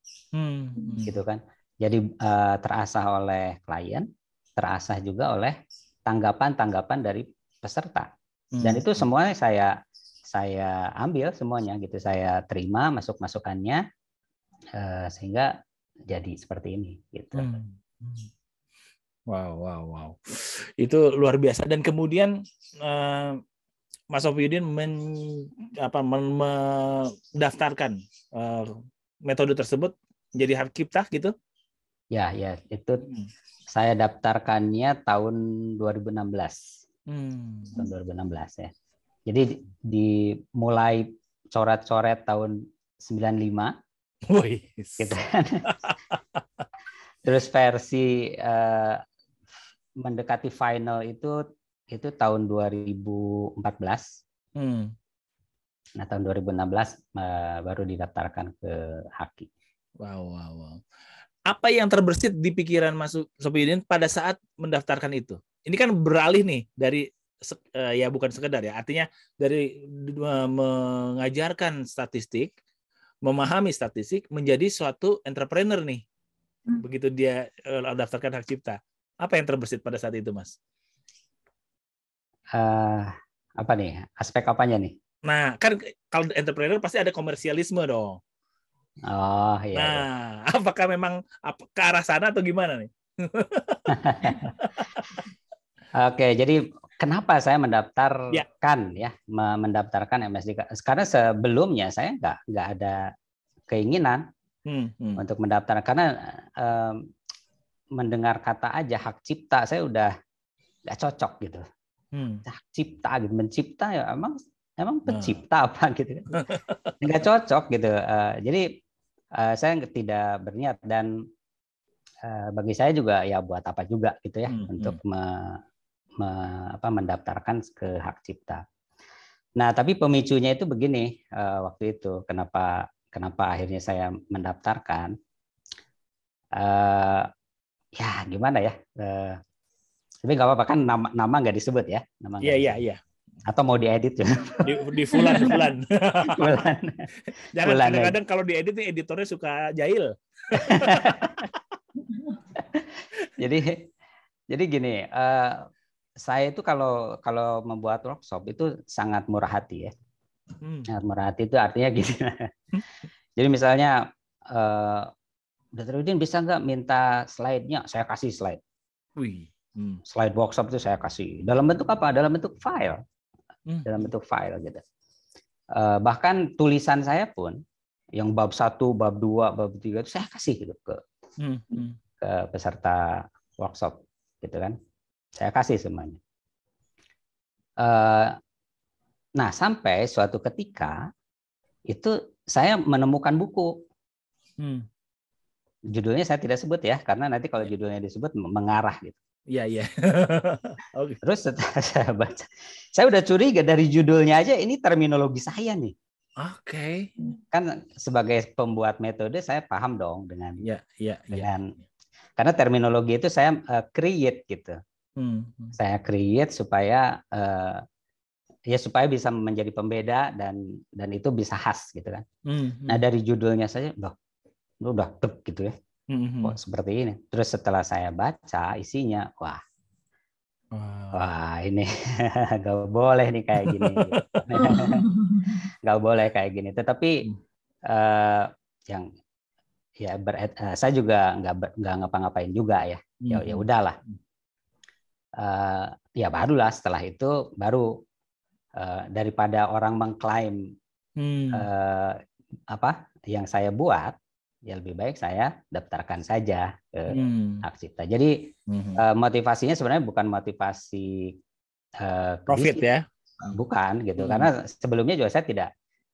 Gitu kan. Jadi terasah oleh klien, terasah juga oleh tanggapan-tanggapan dari peserta. Dan itu semuanya saya ambil semuanya gitu. Saya terima masukannya sehingga jadi seperti ini gitu. Wow. Itu luar biasa. Dan kemudian Mas Sofiyudin mendaftarkan metode tersebut menjadi hak cipta gitu? Ya, itu saya daftarkannya tahun 2016. Tahun 2016 ya. Jadi dimulai coret-coret tahun 95. Gitu kan. Terus versi mendekati final itu tahun 2014. Nah, tahun 2016 baru didaftarkan ke Haki. Wow. Apa yang terbersit di pikiran Mas Sofiyudin pada saat mendaftarkan itu? Ini kan beralih nih dari ya bukan sekedar ya, artinya dari mengajarkan statistik, memahami statistik menjadi suatu entrepreneur nih. Begitu dia daftarkan hak cipta. Apa yang terbersit pada saat itu, Mas? Apa nih? Aspek apanya nih? Nah, kan kalau entrepreneur pasti ada komersialisme dong. Oh iya. Nah, apakah memang ke arah sana atau gimana nih? Oke, jadi kenapa saya mendaftarkan mendaftarkan MSD? Karena sebelumnya saya nggak ada keinginan untuk mendaftar, karena mendengar kata aja hak cipta saya udah nggak cocok gitu. Hak cipta gitu, mencipta ya emang pencipta apa gitu kan? Nggak cocok gitu. Jadi saya tidak berniat, dan bagi saya juga ya buat apa juga gitu ya untuk mendaftarkan ke hak cipta. Nah, tapi pemicunya itu begini waktu itu, kenapa akhirnya saya mendaftarkan? Ya gimana ya? Tapi nggak apa-apa kan, nama nggak disebut ya? Iya. Atau mau diedit ya? Di Fulan. Fulan. Jangan, kadang-kadang kalau diedit nih editornya suka jahil. Jadi gini, saya itu kalau membuat workshop itu sangat murah hati ya. Sangat murah hati itu artinya gini. Jadi misalnya, Dr. Udin bisa nggak minta slide-nya? Saya kasih slide. Slide workshop itu saya kasih. Dalam bentuk apa? Dalam bentuk file. Dalam bentuk file gitu. Bahkan tulisan saya pun yang bab 1, bab 2, bab 3 itu saya kasih gitu ke peserta workshop gitu kan. Saya kasih semuanya. Nah, sampai suatu ketika itu saya menemukan buku. Judulnya saya tidak sebut ya, karena nanti kalau judulnya disebut mengarah gitu. Iya. Okay. Terus setelah saya baca, saya udah curiga dari judulnya aja ini terminologi saya nih. Oke. Kan sebagai pembuat metode saya paham dong dengan karena terminologi itu saya create gitu. Saya create supaya supaya bisa menjadi pembeda dan itu bisa khas gitu kan. Nah, dari judulnya saja udah tek gitu ya. Kok seperti ini. Terus setelah saya baca isinya, wah ini nggak boleh nih kayak gini. Nggak boleh kayak gini. Tetapi yang ya saya juga nggak ngapa-ngapain juga ya. Ya udahlah. Ya barulah setelah itu baru daripada orang mengklaim apa yang saya buat, ya lebih baik saya daftarkan saja ke hak cipta. Jadi motivasinya sebenarnya bukan motivasi profit ya, bukan gitu. Karena sebelumnya juga saya tidak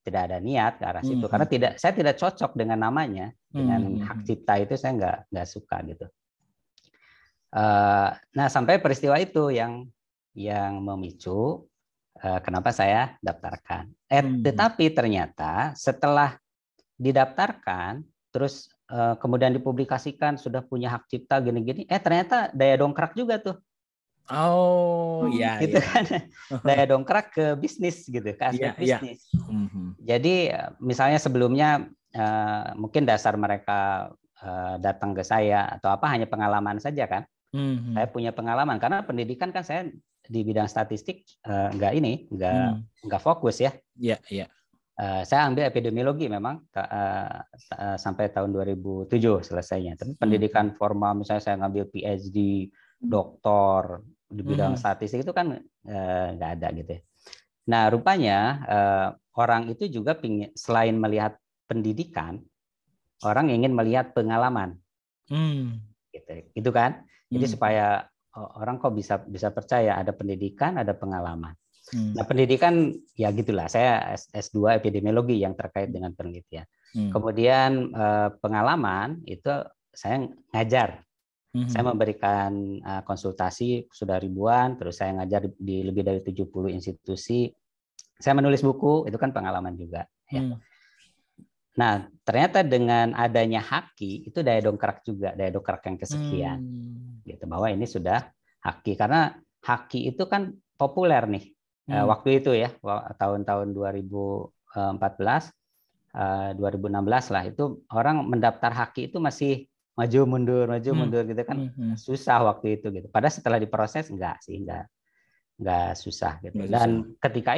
ada niat ke arah situ. Karena saya tidak cocok dengan namanya, dengan hak cipta itu saya nggak suka gitu. Nah sampai peristiwa itu yang memicu kenapa saya daftarkan. Tetapi ternyata setelah didaftarkan, terus kemudian dipublikasikan, sudah punya hak cipta gini-gini, ternyata daya dongkrak juga tuh. Oh, ya. Gitu kan. Daya dongkrak ke bisnis gitu, ke aspek bisnis. Jadi misalnya sebelumnya mungkin dasar mereka datang ke saya atau apa hanya pengalaman saja kan. Saya punya pengalaman karena pendidikan kan saya di bidang statistik nggak fokus ya. Iya, iya. Saya ambil epidemiologi memang sampai tahun 2007 selesainya. Tapi pendidikan formal misalnya saya ngambil PhD, doktor di bidang statistik itu kan nggak ada gitu. Nah rupanya orang itu juga selain melihat pendidikan, orang ingin melihat pengalaman. Gitu kan. Jadi supaya orang kok bisa percaya ada pendidikan, ada pengalaman. Nah, pendidikan ya gitulah. Saya S2 epidemiologi yang terkait dengan penelitian. Kemudian pengalaman itu saya ngajar. Saya memberikan konsultasi sudah ribuan, terus saya ngajar di lebih dari 70 institusi. Saya menulis buku, itu kan pengalaman juga. Ya. Nah, ternyata dengan adanya Haki itu daya dongkrak juga, daya dongkrak yang kesekian. Gitu, bahwa ini sudah Haki karena Haki itu kan populer nih. Waktu itu ya, tahun-tahun 2014, 2016 lah itu orang mendaftar Haki itu masih maju mundur gitu kan. Susah waktu itu gitu. Padahal setelah diproses enggak susah gitu. Dan ketika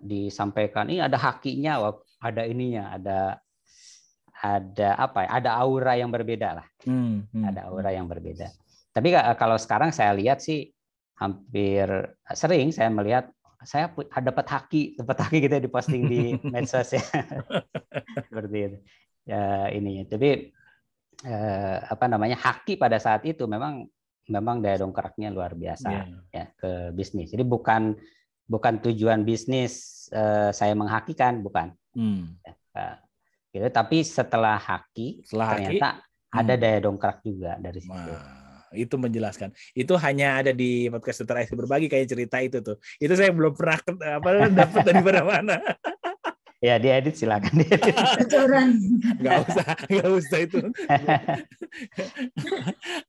disampaikan ini ada Hakinya, ada ininya, ada apa ya? Ada aura yang berbeda lah. Ada aura yang berbeda. Tapi kalau sekarang saya lihat sih hampir sering saya melihat saya dapat Haki gitu diposting di medsos ya. Seperti itu. Ya ininya. Tapi apa namanya? Haki pada saat itu memang daya dongkraknya luar biasa ya ke bisnis. Jadi bukan tujuan bisnis saya menghakikan, bukan. Gitu, tapi setelah Haki ternyata ada daya dongkrak juga dari situ. Itu menjelaskan. Itu hanya ada di podcast Dr. IC Berbagi kayak cerita itu tuh. Itu saya belum pernah dapat dari mana-mana. Ya diedit silakan diedit. Nggak usah itu.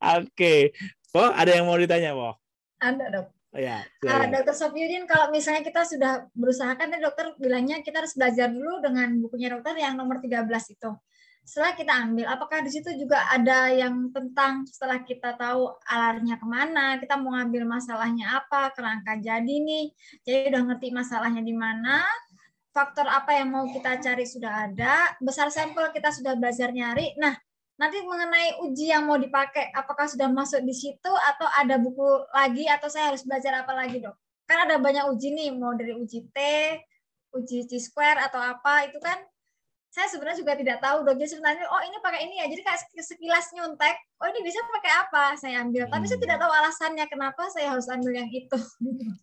Oke. Po, ada yang mau ditanya, Po? Ada, Dok. Ya, Dr. Sofyudin, kalau misalnya kita sudah berusaha kan dokter bilangnya kita harus belajar dulu dengan bukunya dokter yang nomor 13 itu. Setelah kita ambil, apakah di situ juga ada yang tentang setelah kita tahu alarnya kemana, kita mau ngambil masalahnya apa, kerangka jadi nih, jadi udah ngerti masalahnya di mana, faktor apa yang mau kita cari sudah ada, besar sampel kita sudah belajar nyari. Nah, nanti mengenai uji yang mau dipakai, apakah sudah masuk di situ atau ada buku lagi atau saya harus belajar apa lagi, Dok? Kan ada banyak uji nih, mau dari uji T, uji Chi-square atau apa, itu kan saya sebenarnya juga tidak tahu, Dok. Jadi sebenarnya, oh ini pakai ini ya, jadi kayak sekilas nyontek, oh ini bisa pakai apa, saya ambil. Tapi saya tidak tahu alasannya kenapa saya harus ambil yang itu.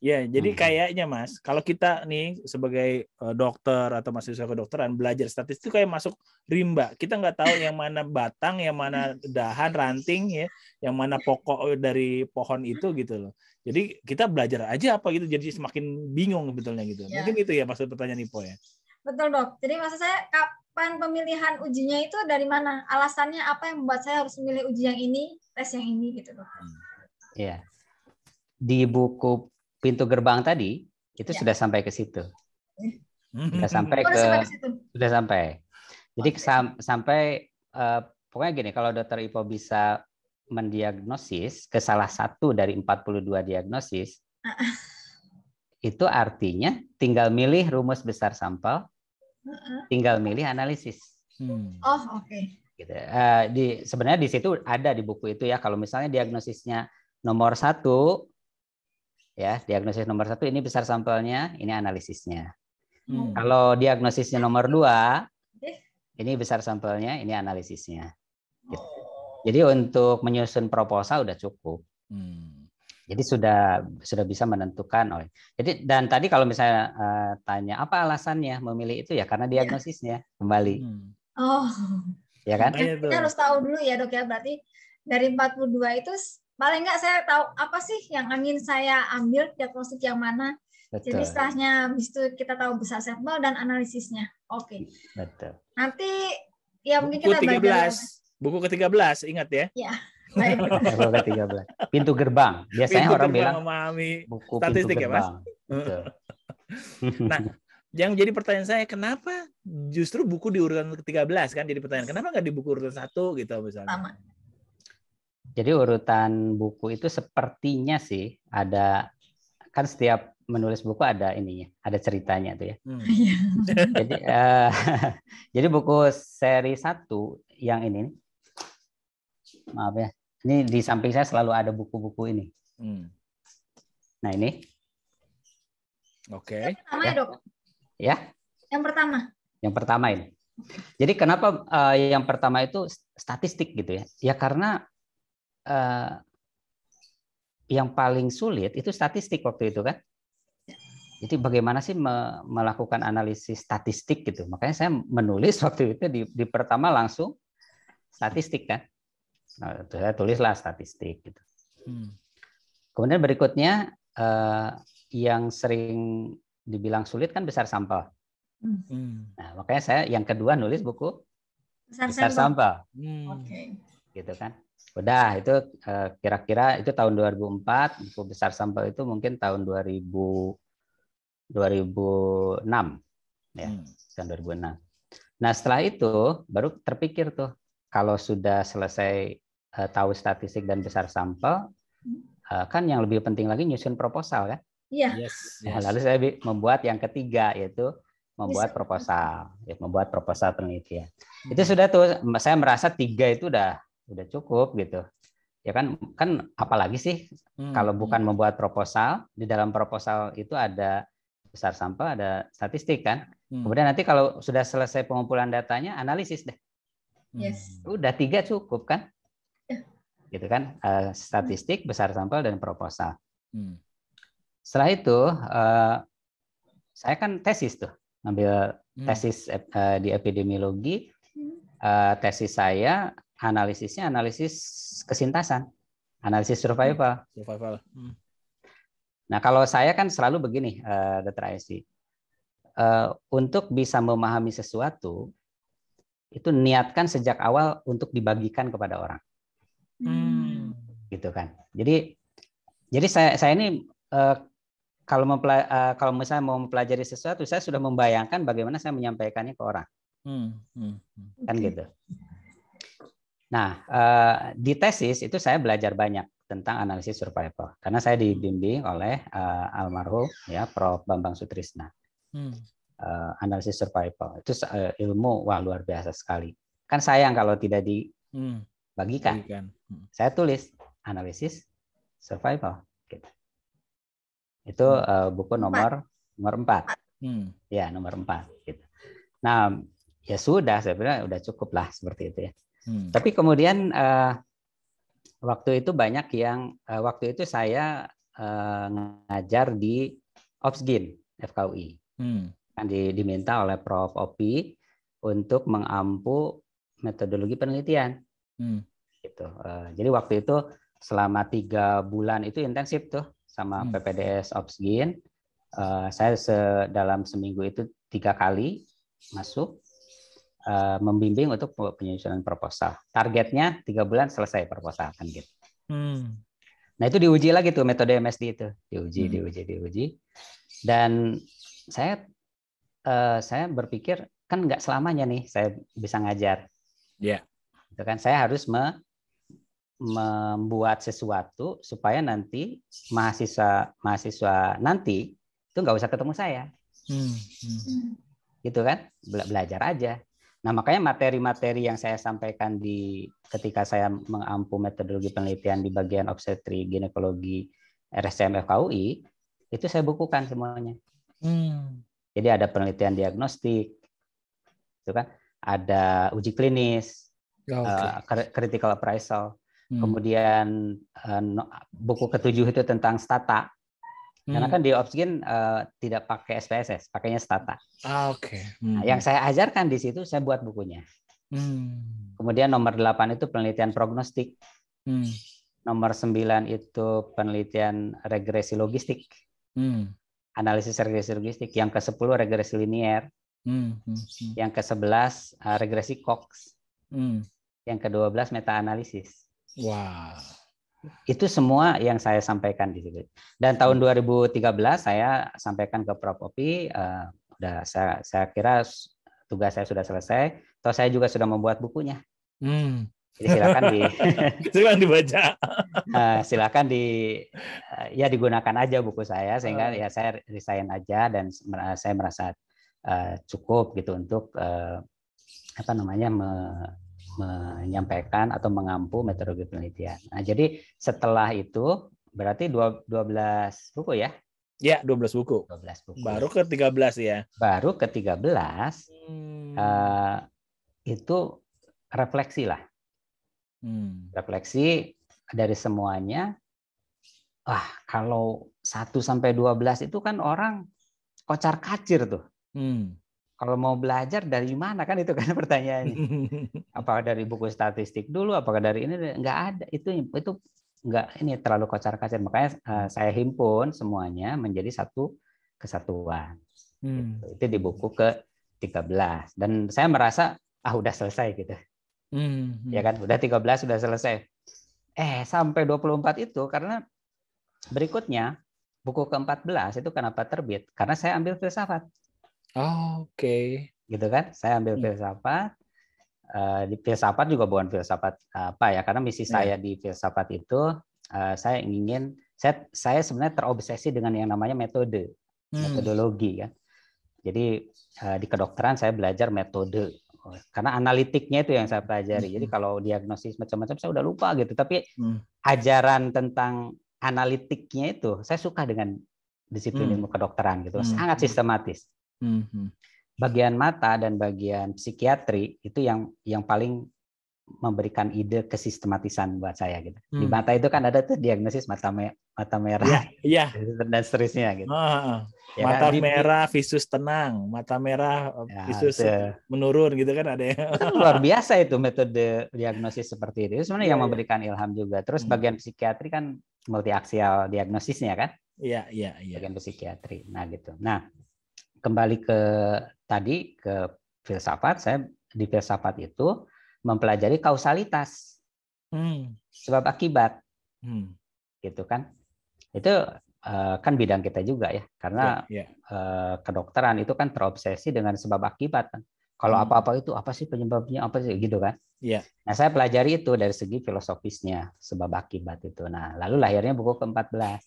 Ya, jadi kayaknya Mas, kalau kita nih sebagai dokter atau mahasiswa kedokteran belajar statistik kayak masuk rimba. Kita nggak tahu yang mana batang, yang mana dahan, ranting, ya, yang mana pokok dari pohon itu gitu loh. Jadi kita belajar aja apa gitu, jadi semakin bingung sebetulnya gitu. Ya. Mungkin itu ya maksud pertanyaan Ipo ya. Betul, Dok. Jadi maksud saya kapan pemilihan ujinya itu dari mana? Alasannya apa yang membuat saya harus memilih uji yang ini, tes yang ini gitu, Dok. Iya. Di buku Pintu Gerbang tadi itu sudah sampai ke situ. Sudah sampai sudah sampai. Jadi sampai pokoknya gini, kalau Dokter Ipo bisa mendiagnosis ke salah satu dari 42 diagnosis, itu artinya tinggal milih rumus besar sampel tinggal milih analisis. Oh, oke. Gitu. Sebenarnya di situ ada di buku itu ya, kalau misalnya diagnosisnya nomor 1, ya diagnosis nomor 1 ini besar sampelnya, ini analisisnya. Kalau diagnosisnya nomor 2, ini besar sampelnya, ini analisisnya. Gitu. Jadi untuk menyusun proposal udah cukup. Jadi sudah bisa menentukan. Jadi dan tadi kalau misalnya tanya apa alasannya memilih itu, ya karena diagnosisnya kembali. Oh. Ya kan? Kita harus tahu dulu ya dok ya, berarti dari 42 itu paling nggak saya tahu apa sih yang ingin saya ambil, diagnostik yang mana. Betul. Jadi setelahnya habis itu kita tahu besar sampel dan analisisnya. Oke. Betul. Nanti ya mungkin buku kita 13, belajar. Buku ke-13 ingat ya? Iya. Buku ke-13. Pintu gerbang. Biasanya pintu orang gerbang bilang memahami buku statistik pintu gerbang. Ya, Mas? Betul. Nah, yang jadi pertanyaan saya, kenapa justru buku di urutan ke-13 kan jadi pertanyaan. Kenapa nggak di buku urutan 1 gitu misalnya? Sama. Jadi urutan buku itu sepertinya sih ada, kan setiap menulis buku ada ininya, ada ceritanya tuh ya. Jadi buku seri 1 yang ini, maaf ya, ini di samping saya selalu ada buku-buku ini. Nah ini. Oke. Ya, dok. Ya. Yang pertama ini. Jadi kenapa yang pertama itu statistik gitu ya? Ya karena yang paling sulit itu statistik waktu itu kan. Jadi bagaimana sih melakukan analisis statistik gitu. Makanya saya menulis waktu itu di pertama langsung statistik kan. Nah, saya tulislah statistik gitu. Kemudian berikutnya yang sering dibilang sulit kan besar sampel. Nah, makanya saya yang kedua nulis buku besar sampel. Gitu kan. Udah itu kira-kira itu tahun 2004, buku besar sampel itu mungkin tahun 2006 ya, tahun 2006. Nah, setelah itu baru terpikir tuh, kalau sudah selesai tahu statistik dan besar sampel, kan yang lebih penting lagi nyusun proposal kan? Iya. Yes. Lalu saya membuat yang ketiga, yaitu membuat proposal, membuat proposal penelitian. Itu sudah tuh, saya merasa 3 itu udah cukup gitu. Ya kan apalagi sih kalau bukan membuat proposal, di dalam proposal itu ada besar sampel, ada statistik kan. Kemudian nanti kalau sudah selesai pengumpulan datanya, analisis deh. Yes. Udah 3 cukup kan? Gitu kan, statistik, besar sampel dan proposal. Setelah itu saya kan tesis tuh, ngambil tesis di epidemiologi. Tesis saya analisisnya analisis kesintasan, analisis survival. Nah, kalau saya kan selalu begini, Dr. Aisy, untuk bisa memahami sesuatu itu niatkan sejak awal untuk dibagikan kepada orang. Gitu kan. Jadi saya ini kalau misalnya mau mempelajari sesuatu, saya sudah membayangkan bagaimana saya menyampaikannya ke orang. Kan gitu. Nah, di tesis itu saya belajar banyak tentang analisis survival karena saya dibimbing oleh almarhum ya Prof. Bambang Sutrisna. Analisis survival itu ilmu luar biasa sekali. Kan sayang kalau tidak dibagikan. Saya tulis analisis survival. Gitu. Itu buku nomor 4. Ya, nomor 4. Gitu. Nah, ya sudah, saya bilang udah cukup lah seperti itu ya. Tapi kemudian waktu itu banyak yang waktu itu saya ngajar di OPSGIN FKUI. Kan diminta oleh Prof. Opi untuk mengampu metodologi penelitian. Gitu. Jadi waktu itu selama 3 bulan itu intensif tuh sama PPDS OPSGIN. Saya dalam seminggu itu 3 kali masuk membimbing untuk penyusunan proposal. Targetnya 3 bulan selesai proposal kan gitu. Nah itu diuji lagi tuh metode MSD itu, diuji. Dan saya berpikir kan nggak selamanya nih saya bisa ngajar. Itu kan saya harus membuat sesuatu supaya nanti mahasiswa nanti itu nggak usah ketemu saya. gitu kan, belajar aja. Nah, makanya materi-materi yang saya sampaikan ketika saya mengampu metodologi penelitian di bagian obstetri ginekologi RSCM FKUI, itu saya bukukan semuanya. Jadi ada penelitian diagnostik, itu kan, ada uji klinis, critical appraisal, kemudian buku ke-7 itu tentang stata. Karena kan di Obsgin tidak pakai SPSS, pakainya stata. Nah, yang saya ajarkan di situ saya buat bukunya. Kemudian nomor 8 itu penelitian prognostik. Nomor 9 itu penelitian regresi logistik. Analisis regresi logistik. Yang ke-10 regresi linier. Yang ke-11 regresi Cox. Yang ke-12 meta-analisis. Wow. Itu semua yang saya sampaikan di situ. Dan tahun 2013 saya sampaikan ke Prof. Opi, saya kira tugas saya sudah selesai. Atau saya juga sudah membuat bukunya. Jadi silakan dibaca. Silakan digunakan aja buku saya, sehingga ya saya resign aja dan saya merasa cukup gitu untuk menyampaikan atau mengampu metodologi penelitian. Nah, jadi setelah itu berarti 12 buku ya? Ya, 12 buku. Baru ke-13 ya. Baru ke-13 itu refleksi lah. Refleksi dari semuanya. Wah, kalau 1 sampai 12 itu kan orang kocar-kacir tuh. Kalau mau belajar dari mana kan itu kan pertanyaannya. Apakah dari buku statistik dulu, apakah dari ini, nggak ada. Itu nggak, ini terlalu kocar-kacir. Makanya saya himpun semuanya menjadi satu kesatuan. Itu di buku ke-13. Dan saya merasa udah selesai gitu. Ya kan, udah 13 sudah selesai. Sampai 24 itu karena berikutnya buku ke-14 itu kenapa terbit? Karena saya ambil filsafat. Gitu kan, saya ambil filsafat. Di filsafat juga bukan filsafat ya, karena misi saya di filsafat itu saya ingin, saya sebenarnya terobsesi dengan yang namanya metodologi kan. Jadi di kedokteran saya belajar metode, karena analitiknya itu yang saya pelajari. Jadi kalau diagnosis macam-macam saya udah lupa gitu, tapi ajaran tentang analitiknya itu saya suka dengan disiplin ilmu kedokteran gitu, sangat sistematis. Bagian mata dan bagian psikiatri itu yang paling memberikan ide kesistematisan buat saya gitu. Di mata itu kan ada tuh diagnosis mata merah, dan seterusnya gitu. Ya mata kan? Merah, visus tenang, mata merah, visus menurun gitu kan ada ya. Luar biasa itu metode diagnosis seperti itu. Sebenarnya yang memberikan ilham juga. Terus bagian psikiatri kan multiaksial diagnosisnya kan? Iya. Bagian psikiatri. Nah gitu. Nah, kembali ke filsafat, saya di filsafat itu mempelajari kausalitas, sebab akibat, gitu kan? Itu kan bidang kita juga ya, karena kedokteran itu kan terobsesi dengan sebab akibat. Kalau apa-apa itu apa sih penyebabnya, apa sih gitu kan? Nah, saya pelajari itu dari segi filosofisnya sebab akibat itu. Nah, lalu lahirnya buku ke-14.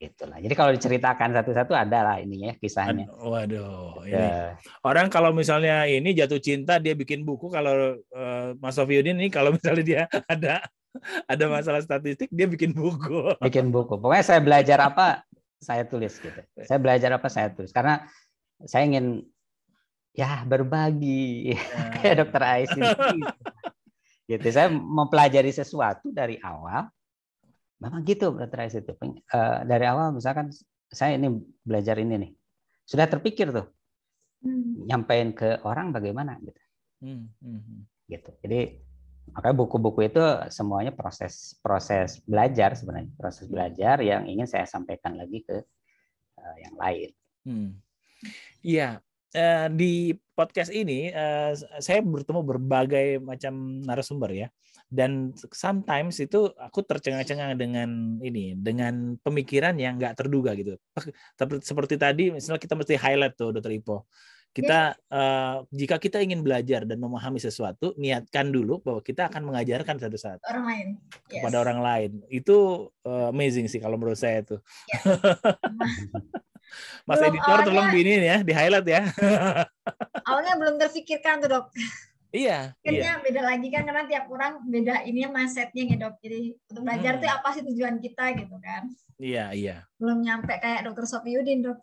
Itulah. Jadi kalau diceritakan satu-satu ada lah ininya kisahnya. Waduh, ini orang kalau misalnya ini jatuh cinta dia bikin buku. Kalau Mas Sofyudin ini kalau misalnya dia ada masalah statistik dia bikin buku. Bikin buku. Pokoknya saya belajar apa saya tulis gitu. Saya belajar apa saya tulis karena saya ingin berbagi kayak Dr. Ais ini. Gitu. Saya mempelajari sesuatu dari awal. Memang gitu Dr. Ais itu. Dari awal misalkan saya ini belajar ini nih. Sudah terpikir tuh. Nyampein ke orang bagaimana gitu. Gitu. Jadi makanya buku-buku itu semuanya proses belajar sebenarnya. Proses belajar yang ingin saya sampaikan lagi ke yang lain. Iya. Di podcast ini saya bertemu berbagai macam narasumber ya, dan sometimes itu aku tercengang-cengang dengan pemikiran yang nggak terduga gitu. Seperti tadi misalnya kita mesti highlight tuh Dr. Ipo. Kita jika kita ingin belajar dan memahami sesuatu, niatkan dulu bahwa kita akan mengajarkan suatu saat orang lain. Kepada orang lain. Itu amazing sih kalau menurut saya itu. Mas editor tolong diinin ya, di highlight ya. Awalnya belum terfikirkan tuh dok. Iya. Akhirnya beda lagi kan, karena tiap orang beda ininya mindsetnya ya dok. Jadi untuk belajar tuh apa sih tujuan kita gitu kan? Iya. Belum nyampe kayak Dokter Sofyudin dok.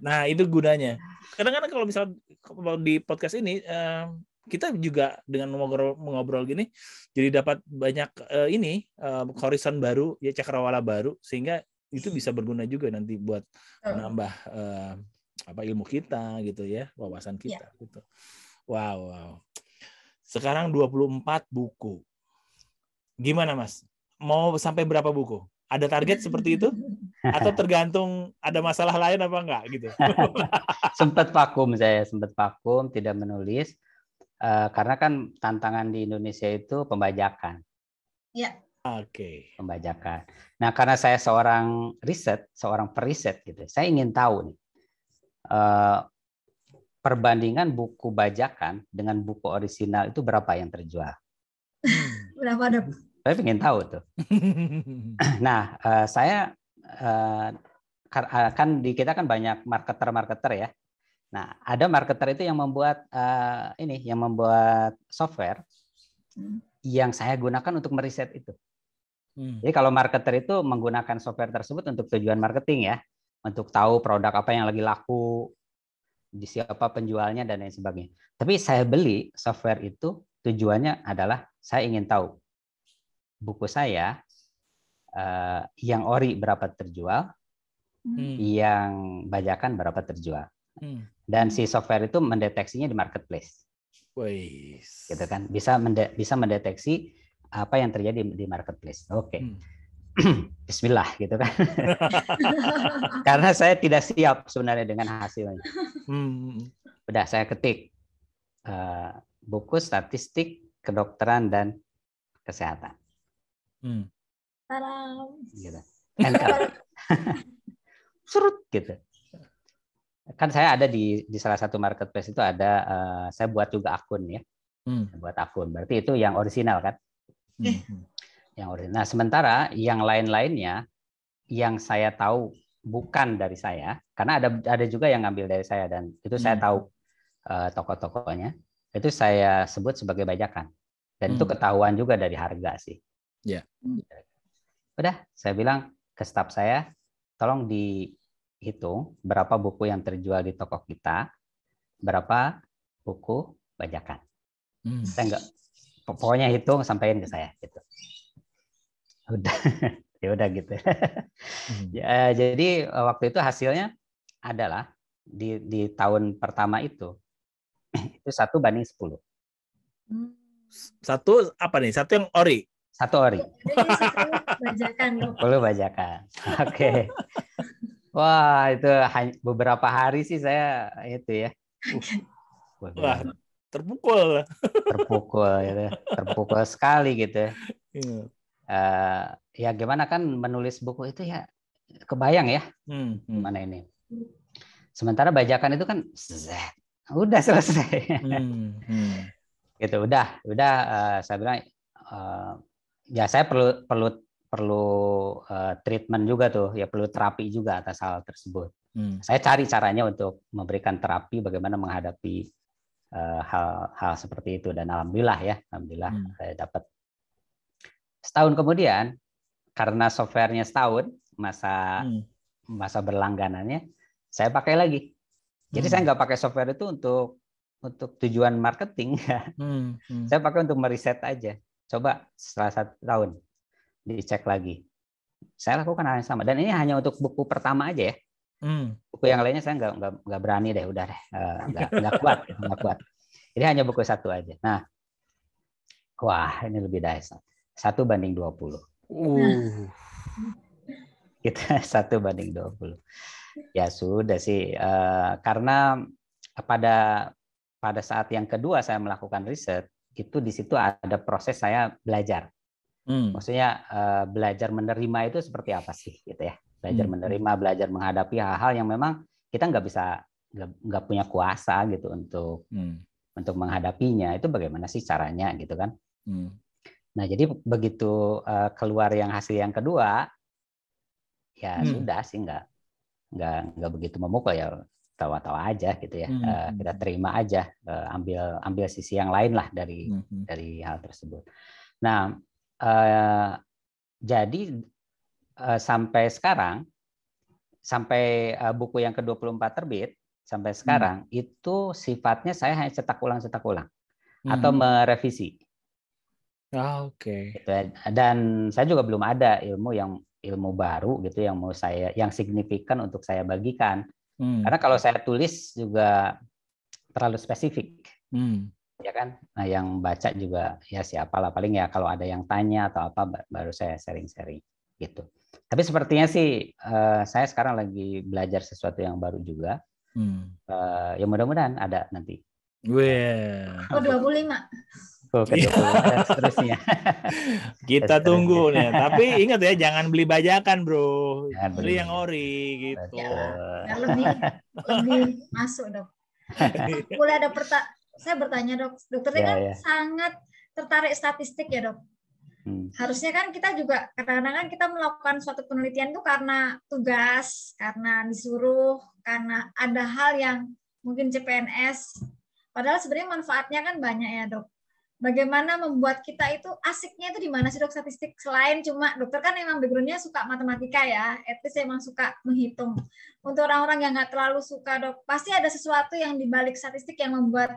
Nah itu gunanya. Kadang-kadang kalau misal di podcast ini kita juga dengan mengobrol gini, jadi dapat banyak horizon baru, ya cakrawala baru, sehingga itu bisa berguna juga nanti buat menambah ilmu kita gitu ya, wawasan kita gitu. Wow. Sekarang 24 buku. Gimana Mas? Mau sampai berapa buku? Ada target seperti itu? Atau tergantung ada masalah lain apa enggak gitu? Sempat vakum, tidak menulis. Karena kan tantangan di Indonesia itu pembajakan. Iya. Oke. Pembajakan. Nah, karena saya seorang periset gitu. Saya ingin tahu nih. Perbandingan buku bajakan dengan buku orisinal itu berapa yang terjual? Berapa dok? Saya ingin tahu tuh. Nah, saya kan di kita kan banyak marketer ya. Nah, ada marketer itu yang membuat software yang saya gunakan untuk meriset itu. Jadi kalau marketer itu menggunakan software tersebut untuk tujuan marketing ya, untuk tahu produk apa yang lagi laku, di siapa penjualnya dan lain sebagainya. Tapi saya beli software itu tujuannya adalah saya ingin tahu buku saya yang ori berapa terjual, yang bajakan berapa terjual. Dan si software itu mendeteksinya di marketplace. Gitu kan. Bisa mendeteksi apa yang terjadi di marketplace. Oke. Bismillah gitu kan. Karena saya tidak siap sebenarnya dengan hasilnya. Udah saya ketik buku statistik kedokteran dan kesehatan. Gitu. Enter. Surut gitu. Kan saya ada di salah satu marketplace itu ada, saya buat juga akun ya. Buat akun. Berarti itu yang orisinal kan? Yang orisinal. Nah, sementara yang lain-lainnya yang saya tahu bukan dari saya, karena ada juga yang ngambil dari saya dan itu saya tahu tokoh-tokohnya, itu saya sebut sebagai bajakan. Dan itu ketahuan juga dari harga sih. Udah, saya bilang ke staf saya, tolong dihitung berapa buku yang terjual di toko kita, berapa buku bajakan. Saya enggak, pokoknya hitung sampaikan ke saya gitu. Udah, ya udah gitu. Ya, jadi waktu itu hasilnya adalah di tahun pertama itu 1 banding 10. Satu apa nih? Satu yang ori. Satu ori. Jadi 10 bajakan. 10 bajakan. Oke. Wah, itu beberapa hari sih saya itu ya. Wah, terpukul gitu. Terpukul sekali gitu. Ya gimana kan menulis buku itu ya kebayang ya gimana ini. Sementara bajakan itu kan udah selesai. Gitu udah saya bilang ya saya perlu treatment juga tuh ya, perlu terapi juga atas hal tersebut. Saya cari caranya untuk memberikan terapi bagaimana menghadapi hal seperti itu dan alhamdulillah saya dapat. Setahun kemudian, karena softwarenya setahun, masa berlangganannya, saya pakai lagi. Jadi saya nggak pakai software itu untuk tujuan marketing. Saya pakai untuk meriset aja. Coba setelah 1 tahun, dicek lagi. Saya lakukan hal yang sama. Dan ini hanya untuk buku pertama aja ya. Buku yang lainnya saya nggak berani deh, udah deh, nggak kuat. Ini hanya buku 1 aja. Nah, wah ini lebih dahsyat. 1 banding 20. Kita 1 banding 20. Ya sudah sih, karena pada saat yang kedua saya melakukan riset, itu di situ ada proses saya belajar. Maksudnya belajar menerima itu seperti apa sih gitu ya. Belajar menerima, belajar menghadapi hal-hal yang memang kita nggak punya kuasa gitu untuk menghadapinya. Itu bagaimana sih caranya gitu kan. Nah, jadi begitu keluar hasil yang kedua, ya sudah sih nggak begitu memukul ya, tawa-tawa aja gitu ya. Kita terima aja, ambil sisi yang lain lah dari hal tersebut. Nah, jadi sampai sekarang, sampai buku yang ke-24 terbit sampai sekarang itu sifatnya saya hanya cetak ulang atau merevisi. Oke. Gitu. Dan saya juga belum ada ilmu baru gitu yang signifikan untuk saya bagikan. Karena kalau saya tulis juga terlalu spesifik. Ya kan? Nah, yang baca juga ya siapalah, paling ya kalau ada yang tanya atau apa baru saya sharing-sharing gitu. Tapi sepertinya sih saya sekarang lagi belajar sesuatu yang baru juga. Ya mudah-mudahan ada nanti. Wah. 25. Dan seterusnya. Kita tunggu nih. Tapi ingat ya, jangan beli bajakan, bro. Jangan beli yang ori gitu. Ya, lebih masuk, Dok. Boleh ada saya bertanya, Dok. Dokter ini kan sangat tertarik statistik ya, Dok. Harusnya kan kita juga kadang-kadang kita melakukan suatu penelitian itu karena tugas, karena disuruh, karena ada hal yang mungkin CPNS. Padahal sebenarnya manfaatnya kan banyak ya, Dok. Bagaimana membuat kita itu asiknya itu di mana sih, Dok, statistik? Selain cuma dokter kan memang background-nya suka matematika ya, at least emang suka menghitung. Untuk orang-orang yang nggak terlalu suka, Dok, pasti ada sesuatu yang dibalik statistik yang membuat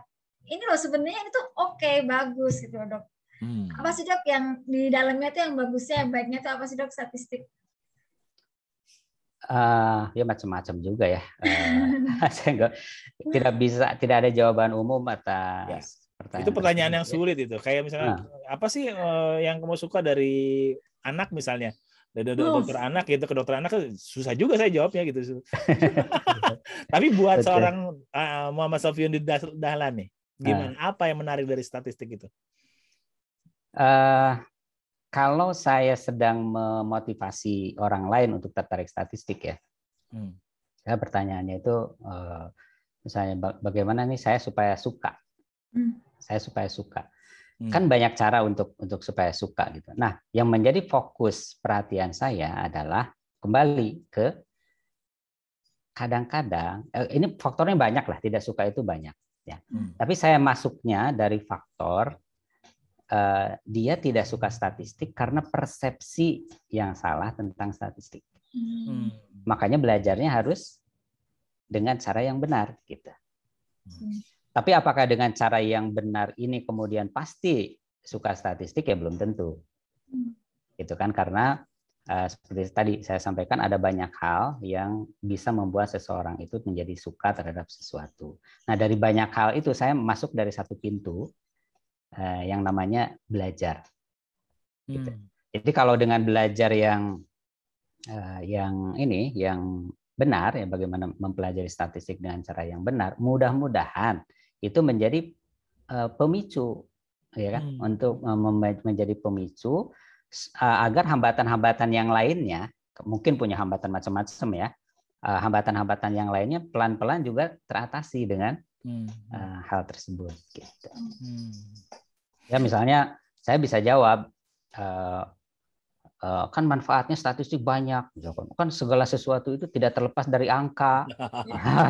ini loh sebenarnya itu oke, bagus gitu, Dok. Apa sih, Dok, yang di dalamnya itu yang bagusnya, yang baiknya itu apa sih, Dok, statistik? Ya macam-macam juga ya. Saya tidak ada jawaban umum atas pertanyaan. Itu pertanyaan yang sulit itu. Kayak misalnya apa sih yang kamu suka dari anak misalnya? Dari dokter anak gitu, ke dokter anak susah juga saya jawabnya gitu. Tapi buat seorang Muhammad Safiyuddin Dahlan nih, gimana? Apa yang menarik dari statistik itu? Kalau saya sedang memotivasi orang lain untuk tertarik statistik ya, saya pertanyaannya itu misalnya bagaimana nih saya supaya suka, kan banyak cara untuk supaya suka gitu. Nah, yang menjadi fokus perhatian saya adalah kembali ke kadang-kadang ini faktornya banyak lah, tidak suka itu banyak ya. Tapi saya masuknya dari faktor dia tidak suka statistik karena persepsi yang salah tentang statistik. Makanya belajarnya harus dengan cara yang benar gitu. Tapi apakah dengan cara yang benar ini kemudian pasti suka statistik, ya belum tentu. Gitu kan, karena seperti tadi saya sampaikan ada banyak hal yang bisa membuat seseorang itu menjadi suka terhadap sesuatu. Nah, dari banyak hal itu saya masuk dari satu pintu yang namanya belajar. Gitu. Jadi kalau dengan belajar yang benar ya, bagaimana mempelajari statistik dengan cara yang benar, mudah-mudahan itu menjadi pemicu, ya kan, untuk menjadi pemicu agar hambatan-hambatan yang lainnya, mungkin punya hambatan macam-macam ya, hambatan-hambatan yang lainnya pelan-pelan juga teratasi dengan hal tersebut. Gitu. Ya misalnya saya bisa jawab, kan manfaatnya statistik banyak, kan segala sesuatu itu tidak terlepas dari angka,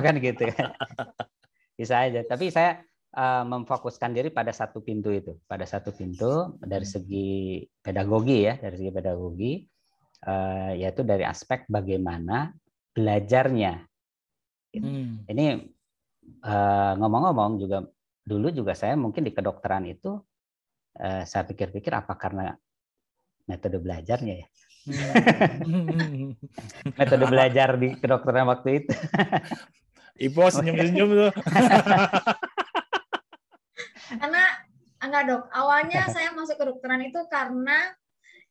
kan gitu kan. Bisa aja. Tapi saya memfokuskan diri pada satu pintu itu, dari segi pedagogi ya, yaitu dari aspek bagaimana belajarnya. Ini ngomong-ngomong juga dulu juga saya mungkin di kedokteran itu saya pikir-pikir apa karena metode belajarnya ya. Metode belajar di kedokteran waktu itu. Ipo senyum-senyum tuh. Karena enggak, Dok, awalnya saya masuk kedokteran itu karena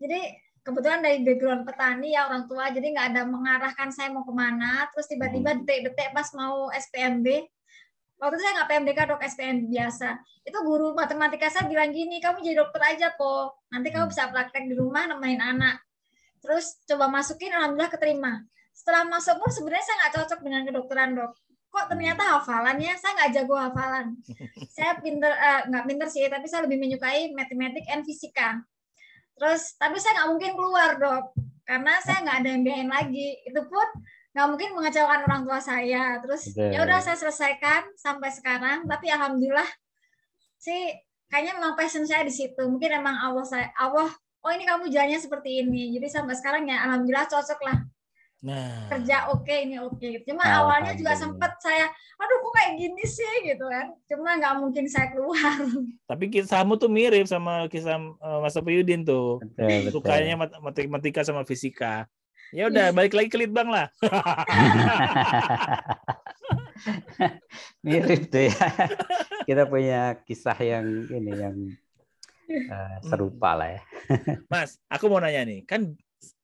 jadi kebetulan dari background petani ya, orang tua, jadi nggak ada mengarahkan saya mau kemana. Terus tiba-tiba detik-detik pas mau SPMB, waktu itu saya nggak PMDK, Dok, SPMB biasa. Itu guru matematika saya bilang gini, kamu jadi dokter aja kok, nanti kamu bisa praktek di rumah nemenin anak. Terus coba masukin, alhamdulillah keterima. Setelah masuk pun sebenarnya saya nggak cocok dengan kedokteran, Dok. Kok ternyata hafalannya saya nggak jago hafalan. Saya nggak pinter sih, tapi saya lebih menyukai matematik dan fisika. Terus tapi saya nggak mungkin keluar, Dok, karena saya nggak ada yang biayain lagi. Itu pun nggak mungkin mengecewakan orang tua saya. Terus ya udah saya selesaikan sampai sekarang. Tapi alhamdulillah sih kayaknya memang passion saya di situ. Mungkin emang Allah, oh ini kamu jalannya seperti ini. Jadi sampai sekarang ya alhamdulillah cocok lah. Nah, Kerja oke, ini oke. Cuma awalnya juga sempet saya, aduh kok kayak gini sih gitu kan. Cuma nggak mungkin saya keluar. tapi kisahmu tuh mirip sama kisah Mas Safiyudin tuh. Betul. Sukanya matematika sama fisika. Ya udah, balik lagi ke Litbang lah. Mirip tuh ya. Kita punya kisah yang serupa lah ya. Mas, aku mau nanya nih, kan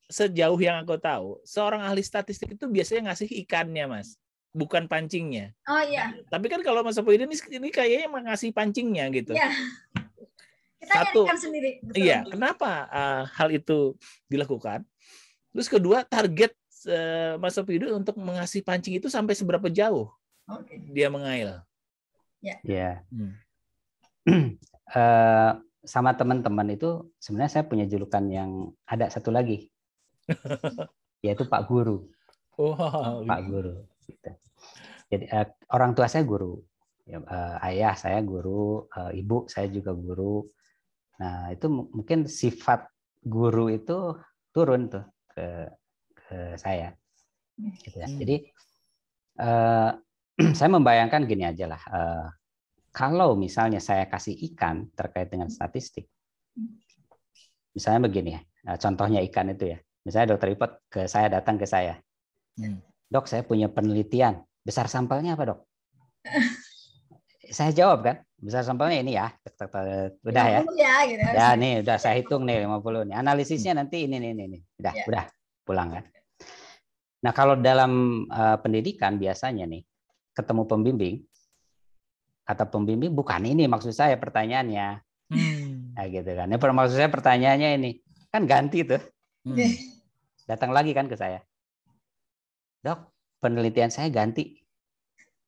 sejauh yang aku tahu, seorang ahli statistik itu biasanya ngasih ikannya, Mas, bukan pancingnya. Oh iya. Tapi kan kalau Mas Safiyudin ini kayaknya ngasih pancingnya gitu. Iya. Kita nyarikan sendiri. Betul. Iya, kenapa hal itu dilakukan? Terus kedua, target Mas Safiyudin untuk mengasih pancing itu sampai seberapa jauh dia mengail? Ya. Sama teman-teman itu sebenarnya saya punya julukan yang ada satu lagi, yaitu Pak Guru. Pak Guru. Gitu. Jadi orang tua saya guru, ayah saya guru, ibu saya juga guru. Nah itu mungkin sifat guru itu turun tuh ke saya. Gitu ya. Jadi saya membayangkan gini aja lah. Kalau misalnya saya kasih ikan terkait dengan statistik, misalnya begini ya, contohnya ikan itu ya, misalnya Dokter Ipot datang ke saya, Dok saya punya penelitian, besar sampelnya apa Dok? Saya jawab kan, besar sampelnya ini ya, udah ya, gitu. Ya nih udah saya hitung nih 50 nih, analisisnya nanti ini, udah pulang kan. Nah kalau dalam pendidikan biasanya nih ketemu pembimbing, kata pembimbing bukan ini maksud saya pertanyaannya, nah, gitu kan. Ini maksud saya pertanyaannya ini kan ganti tuh, datang lagi kan ke saya, Dok penelitian saya ganti,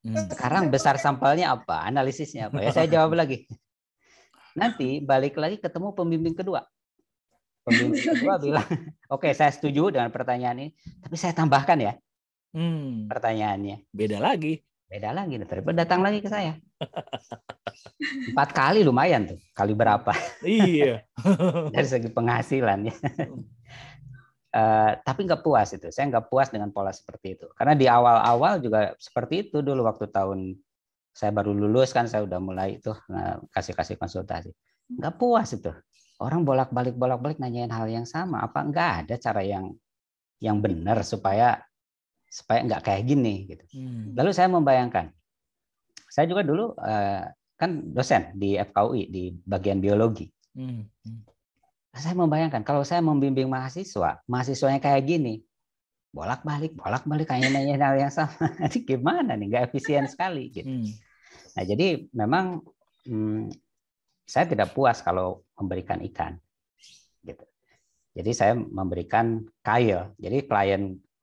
sekarang besar sampelnya apa, analisisnya apa, ya saya jawab lagi. Nanti balik lagi ketemu pembimbing kedua, bilang, oke saya setuju dengan pertanyaan ini, tapi saya tambahkan ya pertanyaannya, beda lagi, datang lagi ke saya. 4 kali lumayan tuh. Kali berapa? Iya. Dari segi penghasilan ya. Tapi nggak puas itu. Saya nggak puas dengan pola seperti itu. Karena di awal-awal juga seperti itu dulu waktu tahun saya baru lulus kan saya udah mulai itu kasih konsultasi. Nggak puas itu. Orang bolak-balik nanyain hal yang sama. Apa nggak ada cara yang benar supaya nggak kayak gini gitu. Lalu saya membayangkan. Saya juga dulu kan dosen di FKUI di bagian biologi. Saya membayangkan kalau saya membimbing mahasiswanya kayak gini, bolak-balik kayak nanya hal yang sama. Jadi gimana nih? Nggak efisien sekali gitu. Nah jadi memang saya tidak puas kalau memberikan ikan, gitu. Jadi saya memberikan kail. Jadi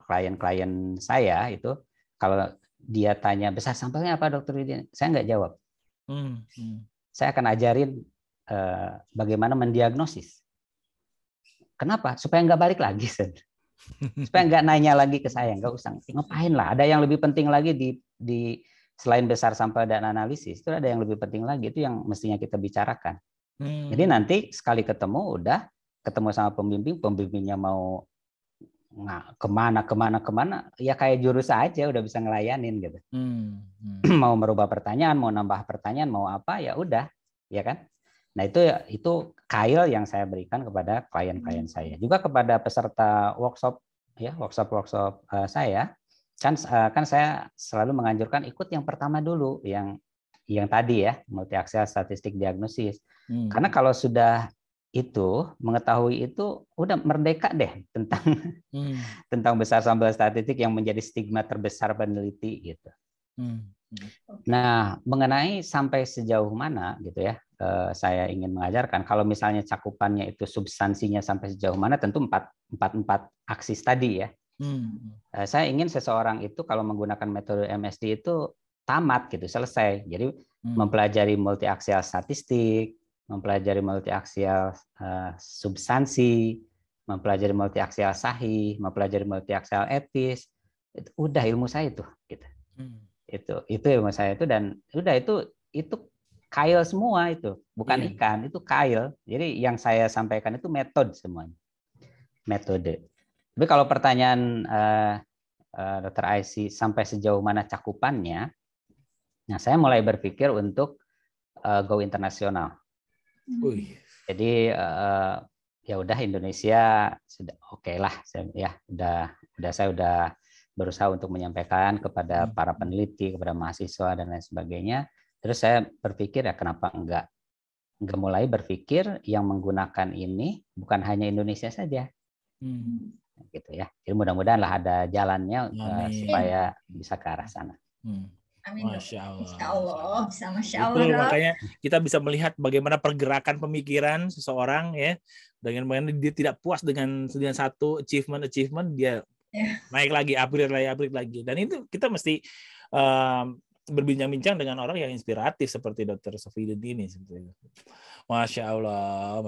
klien saya itu kalau dia tanya besar sampelnya apa Dokter Widin, saya nggak jawab. Saya akan ajarin bagaimana mendiagnosis. Kenapa? Supaya nggak balik lagi, supaya nggak nanya lagi ke saya, nggak usah ngapain lah. Ada yang lebih penting lagi di selain besar sampel dan analisis itu ada yang lebih penting lagi, itu yang mestinya kita bicarakan. Jadi nanti sekali ketemu sama pembimbingnya mau kemana ya kayak jurus aja udah bisa ngelayanin gitu. Mau merubah pertanyaan, mau nambah pertanyaan, mau apa ya udah, ya kan. Nah itu kail yang saya berikan kepada klien-klien saya, juga kepada peserta workshop saya kan saya selalu menganjurkan ikut yang pertama dulu, yang tadi ya, multi-aksial statistik diagnosis. Karena kalau sudah itu mengetahui itu udah merdeka deh tentang besar sampel statistik yang menjadi stigma terbesar peneliti gitu. Nah mengenai sampai sejauh mana gitu ya, saya ingin mengajarkan kalau misalnya cakupannya itu substansinya sampai sejauh mana, tentu empat aksis tadi ya. Saya ingin seseorang itu kalau menggunakan metode MSD itu tamat gitu, selesai. Jadi mempelajari multi-aksial statistik, mempelajari multi-aksial substansi, mempelajari multi-aksial sahih, mempelajari multi-aksial etis. udah ilmu saya itu gitu. Itu ilmu saya itu, dan udah itu kail semua, itu bukan ikan, itu kail. Jadi yang saya sampaikan itu metode semuanya, metode. Tapi kalau pertanyaan Dr. Aisy sampai sejauh mana cakupannya, nah saya mulai berpikir untuk go internasional. Jadi ya udah Indonesia sudah oke lah, saya udah berusaha untuk menyampaikan kepada para peneliti, kepada mahasiswa dan lain sebagainya. Terus saya berpikir ya kenapa enggak mulai berpikir yang menggunakan ini bukan hanya Indonesia saja. Gitu ya. Jadi mudah-mudahan lah ada jalannya supaya bisa ke arah sana. Amin. Masya Allah. Insya Allah. Bisa Masya Allah. Betul, makanya kita bisa melihat bagaimana pergerakan pemikiran seseorang ya. Bagaimana dia tidak puas dengan satu achievement, dia naik lagi, upgrade lagi. Dan itu kita mesti berbincang-bincang dengan orang yang inspiratif seperti Dr. Safiyuddin ini. Masya Allah.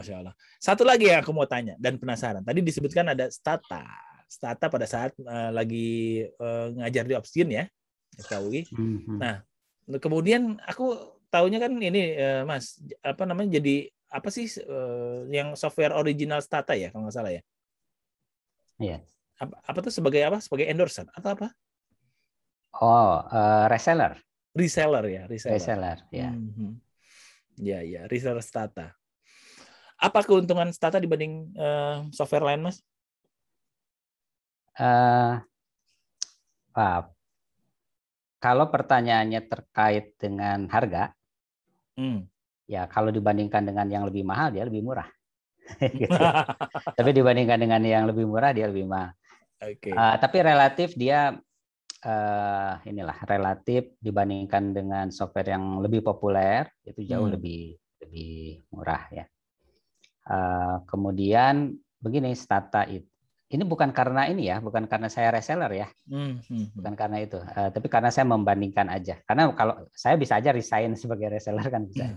Satu lagi yang aku mau tanya dan penasaran. Tadi disebutkan ada Stata pada saat lagi ngajar di Opsin ya. FKUI. Nah, kemudian aku tahunya kan ini Mas, jadi apa sih yang software original Stata ya kalau nggak salah ya? Iya. Apa tuh sebagai apa? Sebagai endorser atau apa? Oh, reseller. Reseller ya. Ya. Ya, reseller Stata. Apa keuntungan Stata dibanding software lain, Mas? Kalau pertanyaannya terkait dengan harga, ya kalau dibandingkan dengan yang lebih mahal dia lebih murah. Gitu. Tapi dibandingkan dengan yang lebih murah dia lebih mahal. Tapi relatif dia relatif dibandingkan dengan software yang lebih populer itu jauh lebih murah ya. Kemudian begini, Stata ini bukan karena bukan karena saya reseller ya, bukan karena itu, tapi karena saya membandingkan aja. Karena kalau saya bisa aja resign sebagai reseller kan bisa.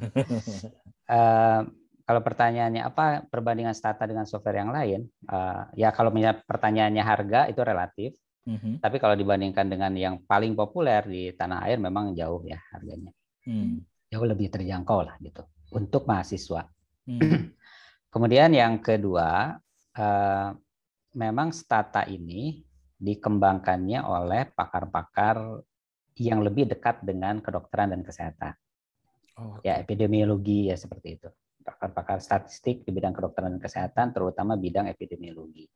Kalau pertanyaannya apa perbandingan Stata dengan software yang lain, ya kalau pertanyaannya harga itu relatif, tapi kalau dibandingkan dengan yang paling populer di tanah air memang jauh ya harganya, jauh lebih terjangkau lah gitu untuk mahasiswa. Kemudian yang kedua, memang Stata ini dikembangkannya oleh pakar-pakar yang lebih dekat dengan kedokteran dan kesehatan. Ya, epidemiologi ya seperti itu. Pakar-pakar statistik di bidang kedokteran dan kesehatan, terutama bidang epidemiologi.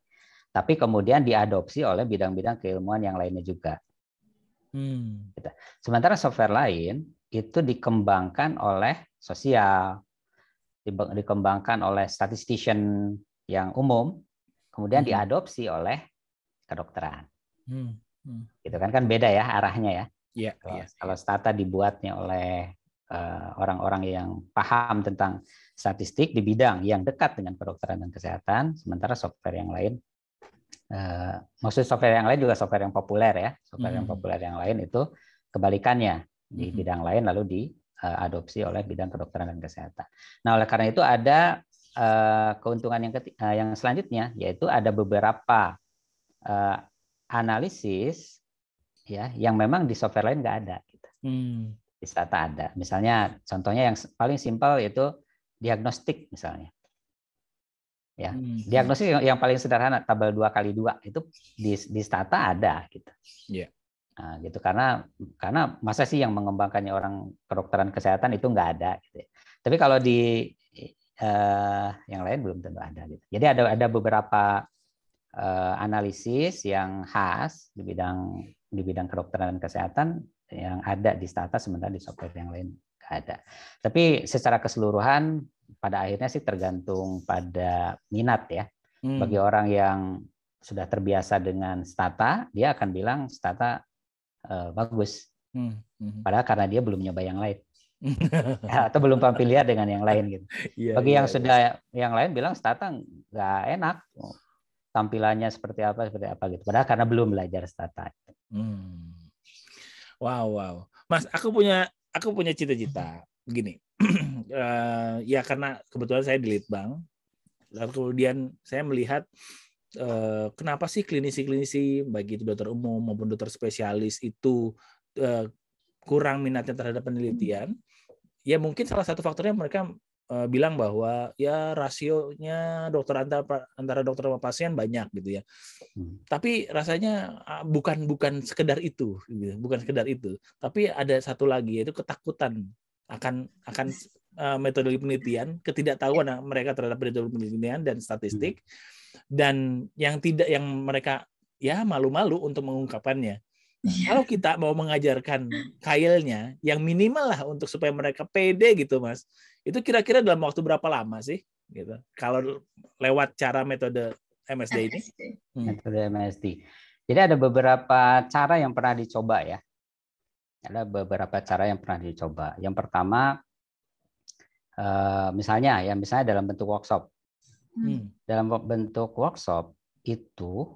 Tapi kemudian diadopsi oleh bidang-bidang keilmuan yang lainnya juga. Sementara software lain itu dikembangkan oleh sosial, dikembangkan oleh statistician yang umum, kemudian diadopsi oleh kedokteran. Gitu kan beda ya arahnya ya. Kalau Stata dibuatnya oleh orang-orang yang paham tentang statistik di bidang yang dekat dengan kedokteran dan kesehatan, sementara software yang lain, maksud software yang lain juga software yang populer ya, software yang populer yang lain itu kebalikannya di bidang lain lalu diadopsi oleh bidang kedokteran dan kesehatan. Nah, oleh karena itu ada keuntungan yang selanjutnya, yaitu ada beberapa analisis ya yang memang di software lain nggak ada gitu. Di Stata ada. Misalnya contohnya yang paling simpel yaitu diagnostik misalnya. Ya, diagnostik yang paling sederhana tabel 2x2 itu di Stata ada gitu. Nah, gitu karena masa sih yang mengembangkannya orang kedokteran kesehatan itu nggak ada gitu. Tapi kalau di yang lain belum tentu ada gitu. Jadi ada beberapa analisis yang khas di bidang kedokteran dan kesehatan yang ada di Stata, sementara di software yang lain nggak ada. Tapi secara keseluruhan pada akhirnya sih tergantung pada minat ya. Bagi orang yang sudah terbiasa dengan Stata, dia akan bilang Stata bagus. Padahal karena dia belum nyoba yang lain. Atau belum familiar dengan yang lain gitu. Bagi yang sudah yang lain bilang Stata nggak enak, tampilannya seperti apa gitu. Padahal karena belum belajar Stata. Wow. Mas, aku punya cita-cita begini. Ya karena kebetulan saya di Litbang, lalu kemudian saya melihat kenapa sih klinisi-klinisi baik itu dokter umum maupun dokter spesialis itu kurang minatnya terhadap penelitian? Ya mungkin salah satu faktornya mereka bilang bahwa ya rasionya dokter antara dokter sama pasien banyak gitu ya. Tapi rasanya bukan sekedar itu, gitu. Bukan sekedar itu. Tapi ada satu lagi yaitu ketakutan akan metode penelitian, ketidaktahuan mereka terhadap metode penelitian dan statistik. Dan yang mereka ya malu-malu untuk mengungkapkannya. Nah, kalau kita mau mengajarkan kailnya yang minimal lah untuk supaya mereka pede gitu Mas, itu kira-kira dalam waktu berapa lama sih? Gitu. Kalau lewat cara metode MSD ini? Metode MSD. Jadi ada beberapa cara yang pernah dicoba ya. Ada beberapa cara yang pernah dicoba. Yang pertama, misalnya dalam bentuk workshop. Dalam bentuk workshop itu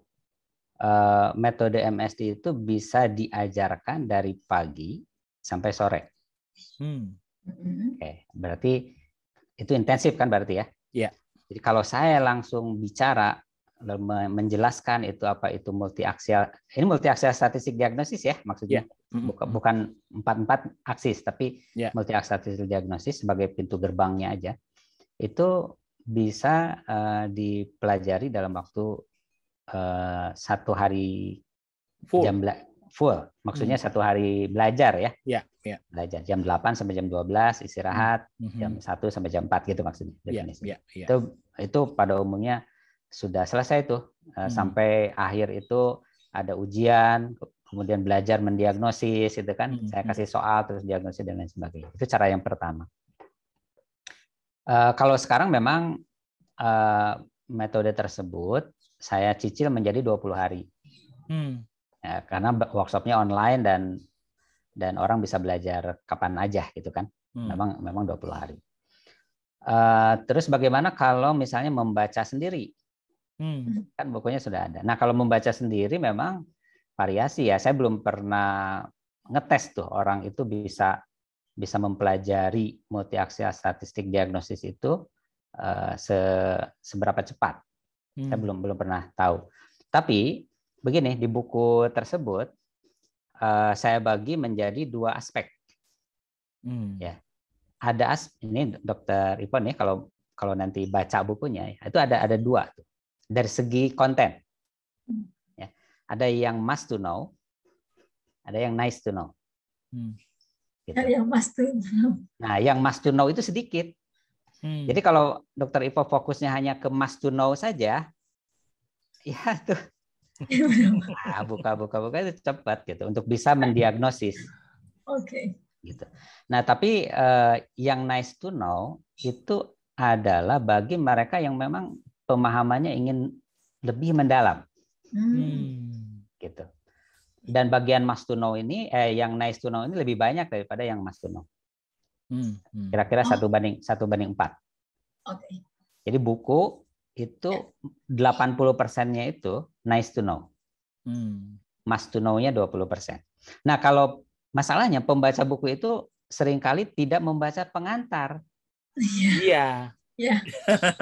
metode MSD itu bisa diajarkan dari pagi sampai sore. Oke, berarti itu intensif kan berarti ya? Iya. Jadi kalau saya langsung bicara menjelaskan itu apa itu multi-aksial, ini multi-aksial statistik diagnosis ya maksudnya, bukan 4 aksis tapi multi-aksial statistik diagnosis sebagai pintu gerbangnya aja. Itu bisa dipelajari dalam waktu 1 hari full. Maksudnya 1 hari belajar ya. Belajar jam 8 sampai jam 12, istirahat jam 1 sampai jam 4 gitu maksudnya definisinya. Itu pada umumnya sudah selesai tuh. Sampai akhir itu ada ujian, kemudian belajar mendiagnosis itu kan. Saya kasih soal terus diagnosis dan lain sebagainya. Itu cara yang pertama. Kalau sekarang memang metode tersebut saya cicil menjadi 20 hari. Ya, karena workshopnya online dan orang bisa belajar kapan aja gitu kan. Memang 20 hari. Terus bagaimana kalau misalnya membaca sendiri? Kan bukunya sudah ada. Nah, kalau membaca sendiri memang variasi ya. Saya belum pernah ngetes tuh orang itu bisa mempelajari multi-aksial statistik diagnosis itu seberapa cepat. Saya belum pernah tahu. Tapi begini, di buku tersebut saya bagi menjadi 2 aspek. Ya. Ini Dr. Ipon ya, kalau nanti baca bukunya itu ada 2 tuh. Dari segi konten. Ya. Ada yang must to know, ada yang nice to know. Gitu. Yang must to know. Nah, yang must to know itu sedikit. Jadi kalau Dr. Ipo fokusnya hanya ke must to know saja, ya tuh buka itu cepat gitu untuk bisa mendiagnosis. Oke. Gitu. Nah, tapi yang nice to know itu adalah bagi mereka yang memang pemahamannya ingin lebih mendalam. Gitu. Dan bagian must to know ini, yang nice to know ini lebih banyak daripada yang must to know. Kira-kira 1:4. Oke. Jadi buku itu 80%-nya itu nice to know. Must to know-nya 20%. Nah, kalau masalahnya pembaca buku itu seringkali tidak membaca pengantar. Iya.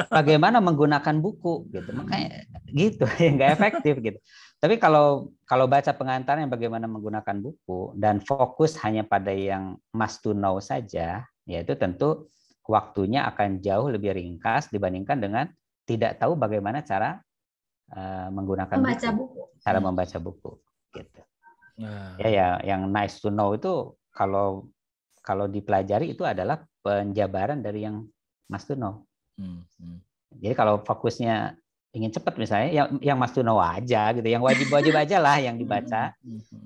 Bagaimana menggunakan buku gitu. Makanya gitu, nggak efektif gitu. Tapi kalau baca pengantarnya bagaimana menggunakan buku dan fokus hanya pada yang must to know saja, yaitu tentu waktunya akan jauh lebih ringkas dibandingkan dengan tidak tahu bagaimana cara menggunakan buku. Cara membaca buku gitu. Ya, yang nice to know itu kalau dipelajari itu adalah penjabaran dari yang must to know. Jadi kalau fokusnya ingin cepat misalnya, yang must to know aja gitu, yang wajib aja lah yang dibaca.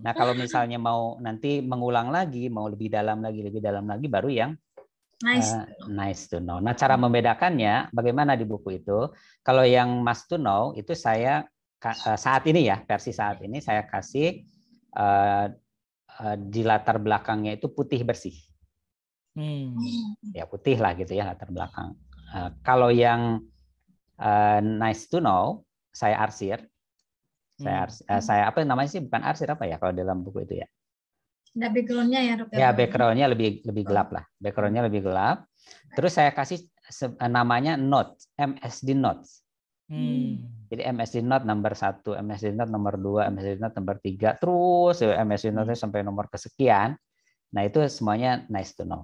Nah, kalau misalnya mau nanti mengulang lagi, mau lebih dalam lagi, baru yang nice to know. Nah, cara membedakannya bagaimana di buku itu? Kalau yang must to know itu saya saat ini ya, versi saat ini saya kasih di latar belakangnya itu putih bersih. Ya putih lah gitu ya latar belakang. Kalau yang nice to know saya arsir. Saya apa namanya sih, bukan arsir apa ya kalau dalam buku itu ya? Ada background-nya ya, Dok. Ya, background-nya lebih gelap lah. Background-nya lebih gelap. Terus saya kasih namanya notes, MSD notes. Jadi MSD Note nomor 1, MSD Note nomor 2, MSD Note nomor 3, terus MSD Note sampai nomor kesekian. Nah, itu semuanya nice to know.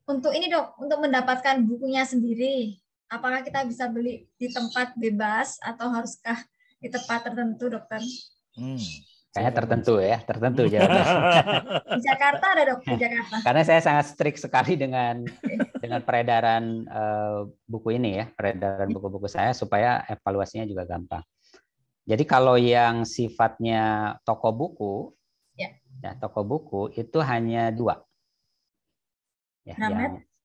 Untuk ini dok, untuk mendapatkan bukunya sendiri, apakah kita bisa beli di tempat bebas atau haruskah di tempat tertentu, dokter? Kayaknya tertentu jawabannya. Di Jakarta ada dok, di Jakarta. Karena saya sangat strict sekali dengan peredaran buku ini ya, peredaran buku-buku saya supaya evaluasinya juga gampang. Jadi kalau yang sifatnya toko buku, ya toko buku itu hanya 2. Ya,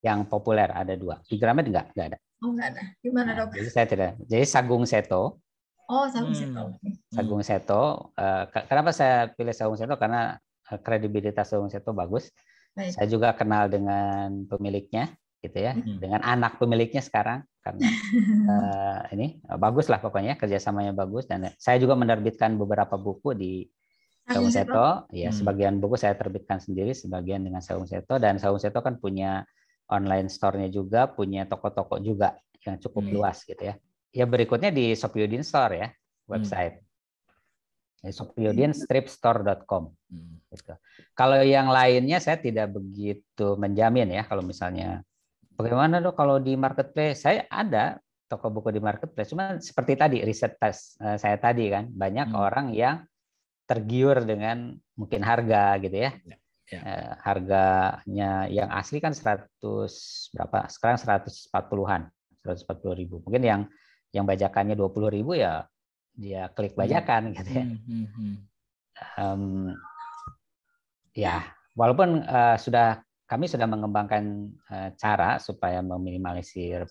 yang populer ada 2. Di Gramet nggak ada. Oh, nggak ada. Gimana dok? Jadi saya tidak. Jadi Sagung Seto. Oh, Sagung Seto. Sagung Seto. Kenapa saya pilih Sagung Seto? Karena kredibilitas Sagung Seto bagus. Baik. Saya juga kenal dengan pemiliknya, gitu ya, dengan anak pemiliknya sekarang. Karena ini bagus lah pokoknya, kerjasamanya bagus. Dan saya juga menerbitkan beberapa buku di Sagung Seto. Ya, sebagian buku saya terbitkan sendiri, sebagian dengan Sagung Seto. Dan Sagung Seto kan punya online store-nya juga, punya toko-toko juga yang cukup luas, gitu ya. Ya berikutnya di Sopyudin Store ya, website. Sopyudinstripstore.com. Gitu. Kalau yang lainnya saya tidak begitu menjamin ya. Kalau misalnya, bagaimana dok kalau di marketplace? Saya ada toko buku di marketplace. Cuma seperti tadi riset saya tadi kan, banyak orang yang tergiur dengan mungkin harga gitu ya. Harganya yang asli kan 100 berapa? Sekarang 140-an, 140.000. Mungkin yang bajakannya 20.000 ya dia klik bajakan gitu ya. Ya, walaupun kami sudah mengembangkan cara supaya meminimalisir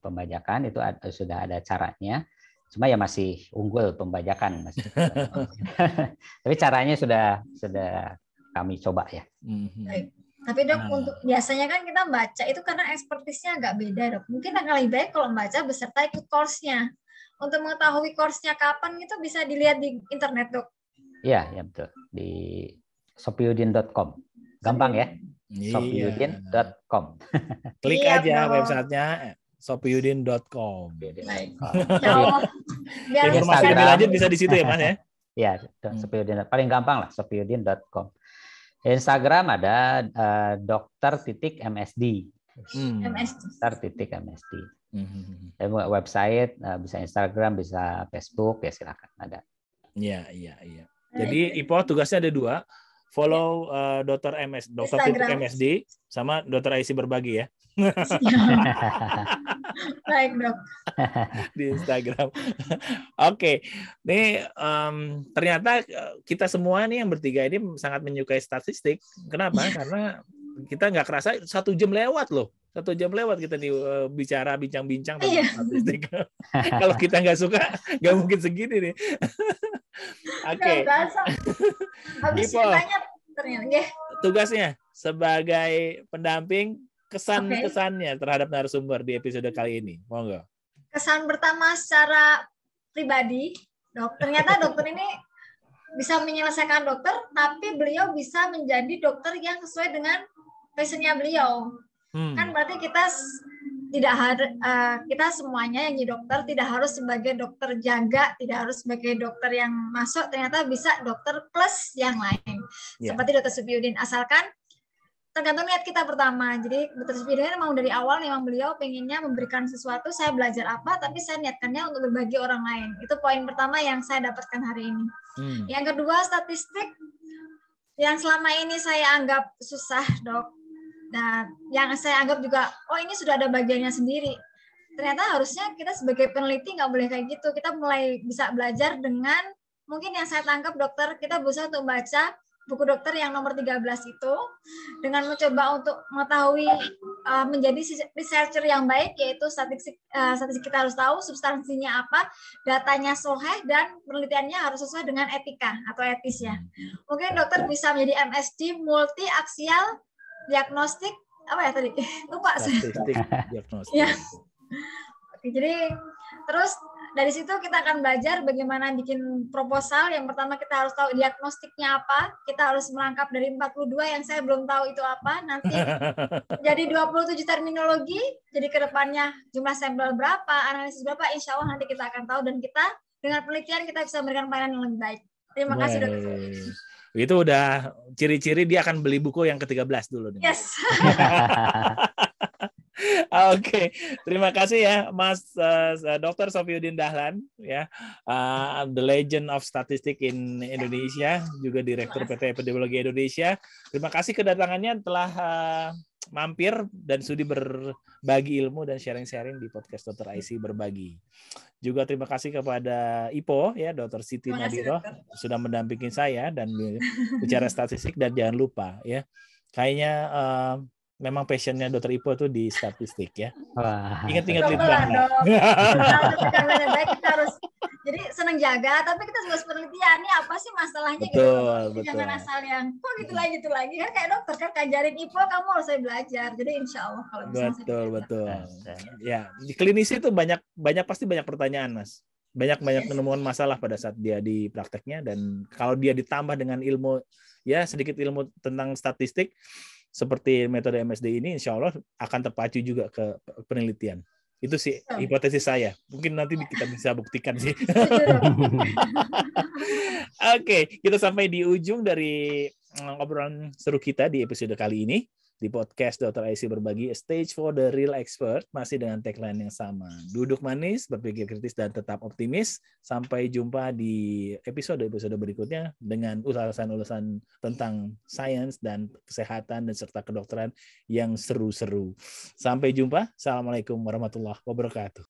pembajakan, itu sudah ada caranya. Cuma ya masih unggul pembajakan masih. Tapi caranya sudah kami coba ya. Tapi dok, untuk biasanya kan kita baca itu karena ekspertisnya agak beda dok. Mungkin akan lebih baik kalau membaca beserta ikut course-nya. Untuk mengetahui course-nya kapan itu bisa dilihat di internet dok. Iya, ya betul. Di sopyudin.com. Gampang ya. Sopyudin.com. Klik aja websitenya sopyudin.com. Informasi lebih lanjut bisa di situ ya mas ya. Iya, Sopyudin. Paling gampang lah Sopyudin.com. Instagram ada dokter.msd. Dokter.msd. Website bisa Instagram, bisa Facebook, ya silakan ada. Iya. Jadi Ipo tugasnya ada 2, follow Dr. MSD sama Dr. IC berbagi ya. Baik dok. Di Instagram. Oke, nih ternyata kita semua nih yang bertiga ini sangat menyukai statistik. Kenapa? Karena kita nggak kerasa 1 jam lewat loh. 1 jam lewat kita nih bincang-bincang tentang statistik. Kalau kita nggak suka, nggak mungkin segini nih. Oke. Habis ditanya ternyata. Tugasnya sebagai pendamping, kesan-kesannya terhadap narasumber di episode kali ini. Monggo. Kesan pertama secara pribadi, dok. Ternyata dokter ini bisa menyelesaikan dokter, tapi beliau bisa menjadi dokter yang sesuai dengan passion-nya beliau. Kan berarti kita kita semuanya yang jadi dokter tidak harus sebagai dokter jaga, tidak harus sebagai dokter yang masuk, ternyata bisa dokter plus yang lain. Seperti Dr. Sopyudin, asalkan tergantung niat kita pertama. Jadi Dr. Sopyudin memang dari awal memang beliau pengennya memberikan sesuatu, saya belajar apa, tapi saya niatkannya untuk berbagi orang lain. Itu poin pertama yang saya dapatkan hari ini. Yang kedua, statistik yang selama ini saya anggap susah, dok. Nah, yang saya anggap juga, ini sudah ada bagiannya sendiri. Ternyata harusnya kita sebagai peneliti nggak boleh kayak gitu. Kita mulai bisa belajar dengan, mungkin yang saya tangkap dokter, kita berusaha untuk baca buku dokter yang nomor 13 itu, dengan mencoba untuk mengetahui, menjadi researcher yang baik, yaitu statistik kita harus tahu substansinya apa, datanya sahih, dan penelitiannya harus sesuai dengan etika atau etis ya. Mungkin dokter bisa menjadi MSD multi-aksial diagnostik apa ya tadi lupa statistik diagnostik ya. Oke, jadi terus Dari situ kita akan belajar bagaimana bikin proposal. Yang pertama kita harus tahu diagnostiknya apa. Kita harus melangkap dari 42 yang saya belum tahu itu apa. Nanti jadi 27 terminologi. Jadi ke depannya jumlah sampel berapa, analisis berapa, insya Allah nanti kita akan tahu. Dan kita dengan penelitian kita bisa memberikan pelayanan yang lebih baik. Terima kasih Dokter. Itu udah ciri-ciri dia akan beli buku yang ke-13 dulu. Yes. Oke, terima kasih ya Mas Dr. Safiyuddin Dahlan ya, The Legend of Statistics in Indonesia, juga Direktur PT Epidemiologi Indonesia. Terima kasih kedatangannya, telah mampir dan sudi berbagi ilmu dan sharing-sharing di podcast Dr. IC Berbagi. Juga terima kasih kepada IPO ya, Dr. Siti Nadiro sudah mendampingi saya dan bicara statistik. Dan jangan lupa ya, kayaknya memang passionnya Dr. Ipo itu di statistik ya. Ingat-ingat litbang. Kita harus jadi senang jaga, tapi kita harus penelitian. Ini apa sih masalahnya? Betul, gitu. Jangan asal yang gitu lagi kan kayak dokter kan ngajarin Ipo, kamu harus belajar. Jadi insya Allah kalau bisa. Betul. Ya, di klinis itu pasti banyak pertanyaan, Mas. Banyak menemukan masalah pada saat dia di prakteknya, dan kalau dia ditambah dengan ilmu ya, sedikit ilmu tentang statistik seperti metode MSD ini, insya Allah akan terpacu juga ke penelitian. Itu sih hipotesis saya. Mungkin nanti kita bisa buktikan sih. Oke, kita sampai di ujung dari obrolan seru kita di episode kali ini. Di podcast Dr. IC Berbagi, A Stage for the Real Expert, masih dengan tagline yang sama. Duduk manis, berpikir kritis, dan tetap optimis. Sampai jumpa di episode-episode berikutnya dengan ulasan-ulasan tentang sains dan kesehatan dan serta kedokteran yang seru-seru. Sampai jumpa. Assalamualaikum warahmatullahi wabarakatuh.